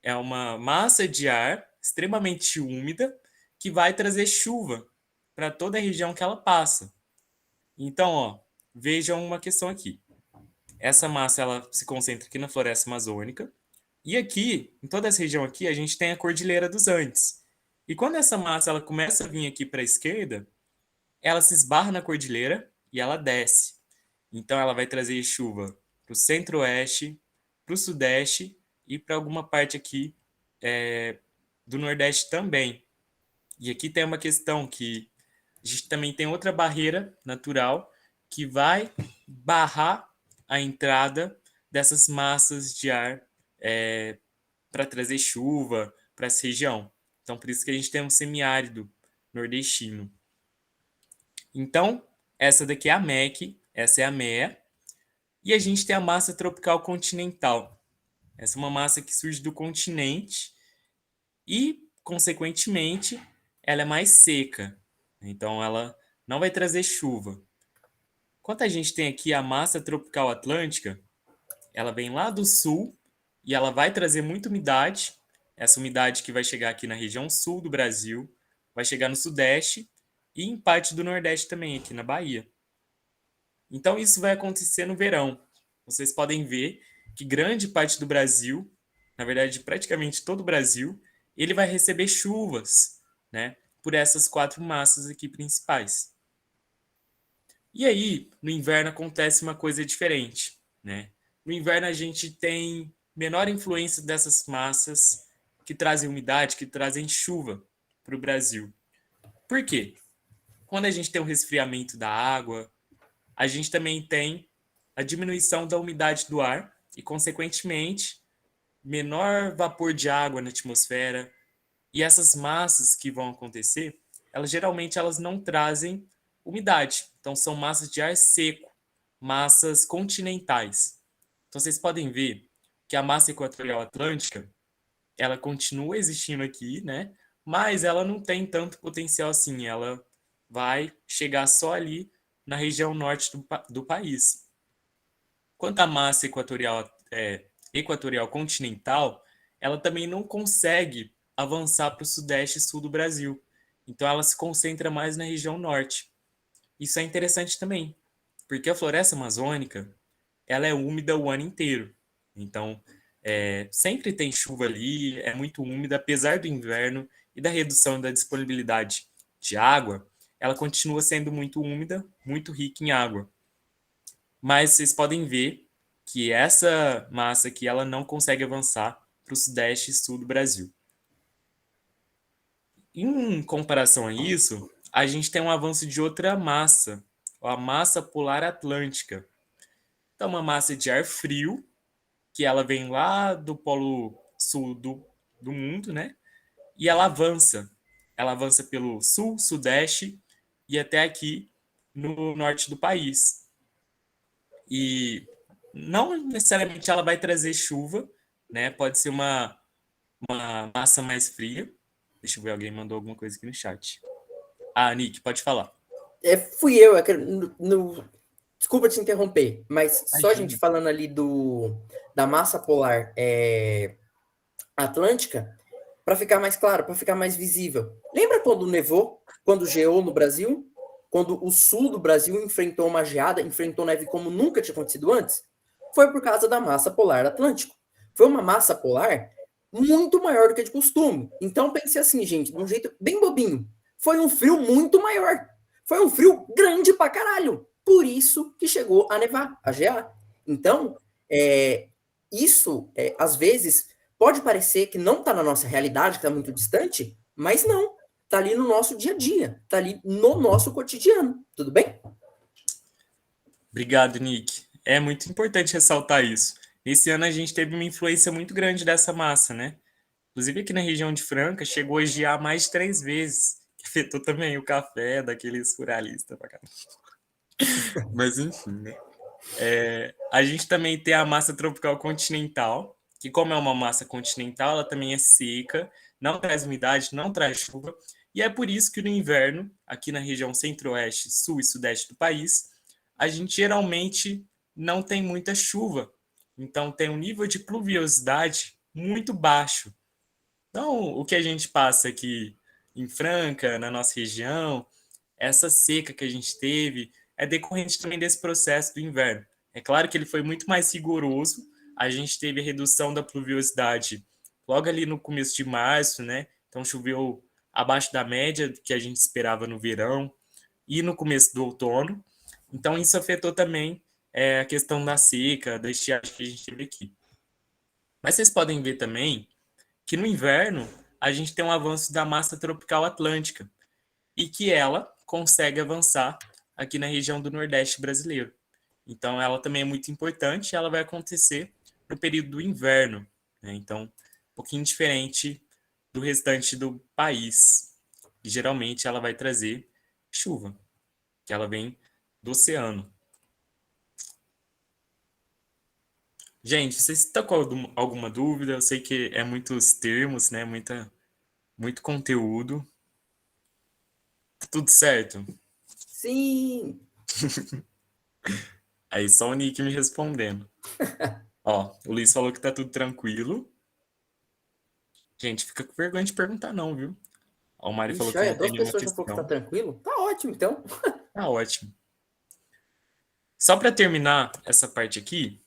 é uma massa de ar extremamente úmida que vai trazer chuva para toda a região que ela passa. Então, ó, vejam uma questão aqui. Essa massa ela se concentra aqui na floresta amazônica. E aqui, em toda essa região aqui, a gente tem a Cordilheira dos Andes. E quando essa massa ela começa a vir aqui para a esquerda, ela se esbarra na cordilheira e ela desce. Então ela vai trazer chuva para o centro-oeste, para o sudeste e para alguma parte aqui do nordeste também. E aqui tem uma questão que a gente também tem outra barreira natural que vai barrar a entrada dessas massas de ar para trazer chuva para essa região. Então, por isso que a gente tem um semiárido nordestino. Então, essa daqui é a MEC, essa é a MEA, e a gente tem a massa tropical continental. Essa é uma massa que surge do continente e, consequentemente, ela é mais seca. Então, ela não vai trazer chuva. Enquanto a gente tem aqui a massa tropical atlântica, ela vem lá do sul e ela vai trazer muita umidade. Essa umidade que vai chegar aqui na região sul do Brasil, vai chegar no sudeste e em parte do nordeste também, aqui na Bahia. Então isso vai acontecer no verão. Vocês podem ver que grande parte do Brasil, na verdade praticamente todo o Brasil, ele vai receber chuvas, né, por essas 4 massas aqui principais. E aí, no inverno acontece uma coisa diferente, né? No inverno a gente tem menor influência dessas massas que trazem umidade, que trazem chuva para o Brasil. Por quê? Quando a gente tem um resfriamento da água, a gente também tem a diminuição da umidade do ar e, consequentemente, menor vapor de água na atmosfera. E essas massas que vão acontecer, elas geralmente elas não trazem umidade. Então, são massas de ar seco, massas continentais. Então, vocês podem ver que a massa equatorial atlântica, ela continua existindo aqui, né? Mas ela não tem tanto potencial assim. Ela vai chegar só ali na região norte do país. Quanto à massa equatorial continental, ela também não consegue avançar para o sudeste e sul do Brasil. Então, ela se concentra mais na região norte. Isso é interessante também, porque a floresta amazônica ela é úmida o ano inteiro. Então, sempre tem chuva ali, é muito úmida, apesar do inverno e da redução da disponibilidade de água, ela continua sendo muito úmida, muito rica em água. Mas vocês podem ver que essa massa aqui ela não consegue avançar para o sudeste e sul do Brasil. Em comparação a isso, a gente tem um avanço de outra massa, a massa polar atlântica. Então, uma massa de ar frio, que ela vem lá do polo sul do mundo, né? E ela avança. Ela avança pelo sul, sudeste e até aqui no norte do país. E não necessariamente ela vai trazer chuva, né? Pode ser uma massa mais fria. Deixa eu ver, alguém mandou alguma coisa aqui no chat. Ah, Nick, pode falar. Fui eu. Desculpa te interromper, mas só a Imagina. gente falando ali da massa polar atlântica, para ficar mais claro, para ficar mais visível. Lembra quando nevou? Quando geou no Brasil? Quando o sul do Brasil enfrentou uma geada, enfrentou neve como nunca tinha acontecido antes? Foi por causa da massa polar atlântica. Foi uma massa polar muito maior do que de costume. Então pense assim, gente, de um jeito bem bobinho. Foi um frio muito maior. Foi um frio grande pra caralho. Por isso que chegou a nevar, a gear. Então, isso, às vezes, pode parecer que não está na nossa realidade, que está muito distante, mas não. Está ali no nosso dia a dia. Está ali no nosso cotidiano. Tudo bem? Obrigado, Nick. É muito importante ressaltar isso. Esse ano a gente teve uma influência muito grande dessa massa, né? Inclusive aqui na região de Franca, chegou a gear mais de 3 vezes, que afetou também o café daqueles ruralistas pra caramba. Mas enfim, né? A gente também tem a massa tropical continental, que como é uma massa continental, ela também é seca, não traz umidade, não traz chuva, e é por isso que no inverno, aqui na região centro-oeste, sul e sudeste do país, a gente geralmente não tem muita chuva. Então tem um nível de pluviosidade muito baixo. Então, o que a gente passa aqui em Franca, na nossa região, essa seca que a gente teve, é decorrente também desse processo do inverno. É claro que ele foi muito mais rigoroso, a gente teve a redução da pluviosidade logo ali no começo de março, né? Então choveu abaixo da média que a gente esperava no verão e no começo do outono. Então isso afetou também a questão da seca, da estiagem que a gente teve aqui. Mas vocês podem ver também que no inverno a gente tem um avanço da massa tropical atlântica e que ela consegue avançar aqui na região do Nordeste brasileiro. Então, ela também é muito importante e ela vai acontecer no período do inverno, né? Então, um pouquinho diferente do restante do país. E, geralmente, ela vai trazer chuva, que ela vem do oceano. Gente, vocês estão com alguma dúvida? Eu sei que é muitos termos, né? Muito conteúdo. Tudo certo? Sim! Aí só o Nick me respondendo. Ó, o Luiz falou que tá tudo tranquilo. Gente, fica com vergonha de perguntar não, viu? Ó, o Mari falou Ixi, que olha, não tem 2 nenhuma pessoas já falou que tá questão. tranquilo. Tá ótimo, então. Tá ótimo. Só para terminar essa parte aqui,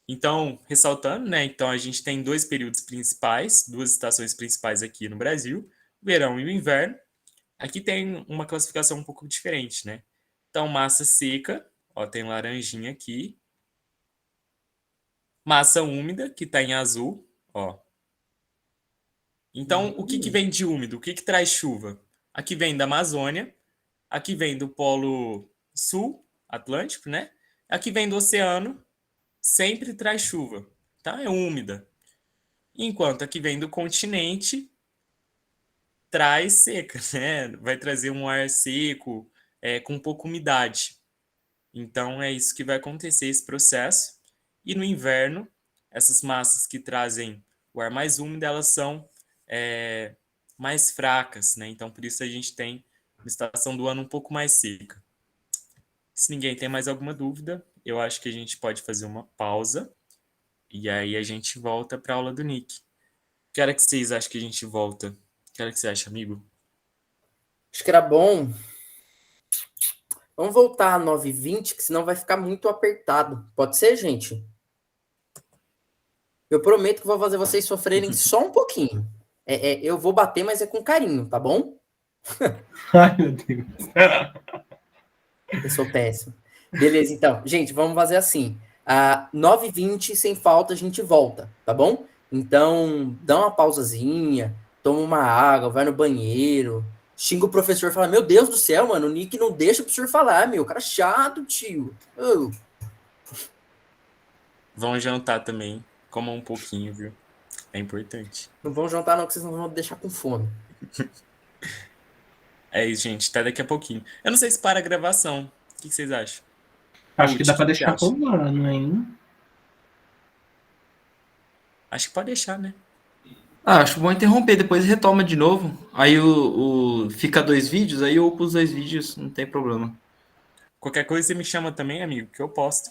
então, ressaltando, né? Então, a gente tem 2 períodos principais, 2 estações principais aqui no Brasil, o verão e o inverno. Aqui tem uma classificação um pouco diferente, né? Então, massa seca, ó, tem laranjinha aqui. Massa úmida, que tá em azul, ó. Então, o que vem de úmido? O que traz chuva? Aqui vem da Amazônia, aqui vem do Polo Sul Atlântico, né? Aqui vem do oceano, sempre traz chuva, tá? É úmida. Enquanto aqui vem do continente, traz seca, né? Vai trazer um ar seco, com pouca umidade. Então, é isso que vai acontecer, esse processo. E no inverno, essas massas que trazem o ar mais úmido, elas são mais fracas, né? Então, por isso a gente tem uma estação do ano um pouco mais seca. Se ninguém tem mais alguma dúvida, eu acho que a gente pode fazer uma pausa e aí a gente volta para a aula do Nick. Que hora que vocês acham que a gente volta? Que hora que você acha, amigo? Acho que era bom. Vamos voltar a 9h20, que senão vai ficar muito apertado. Pode ser, gente? Eu prometo que vou fazer vocês sofrerem só um pouquinho. Eu vou bater, mas é com carinho, tá bom? Ai, meu Deus. Eu sou péssimo. Beleza, então. Gente, vamos fazer assim. 9h20, sem falta, a gente volta, tá bom? Então, dá uma pausazinha, toma uma água, vai no banheiro, xinga o professor e fala, meu Deus do céu, mano, o Nick não deixa o professor falar, meu. Cara chato, tio. Oh. Vão jantar também. Comam um pouquinho, viu? É importante. Não vão jantar não, que vocês não vão deixar com fome. É isso, gente. Até daqui a pouquinho. Eu não sei se para a gravação. O que vocês acham? Acho que dá pra O que você deixar acha? rolando, hein? Acho que pode deixar, né? Acho bom interromper, depois retoma de novo. Aí fica 2 vídeos, aí eu upo os 2 vídeos, não tem problema. Qualquer coisa você me chama também, amigo, que eu posto.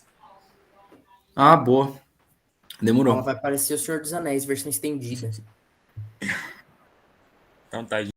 Ah, boa. Ela Demorou. vai parecer o Senhor dos Anéis, versão estendida. Então tá,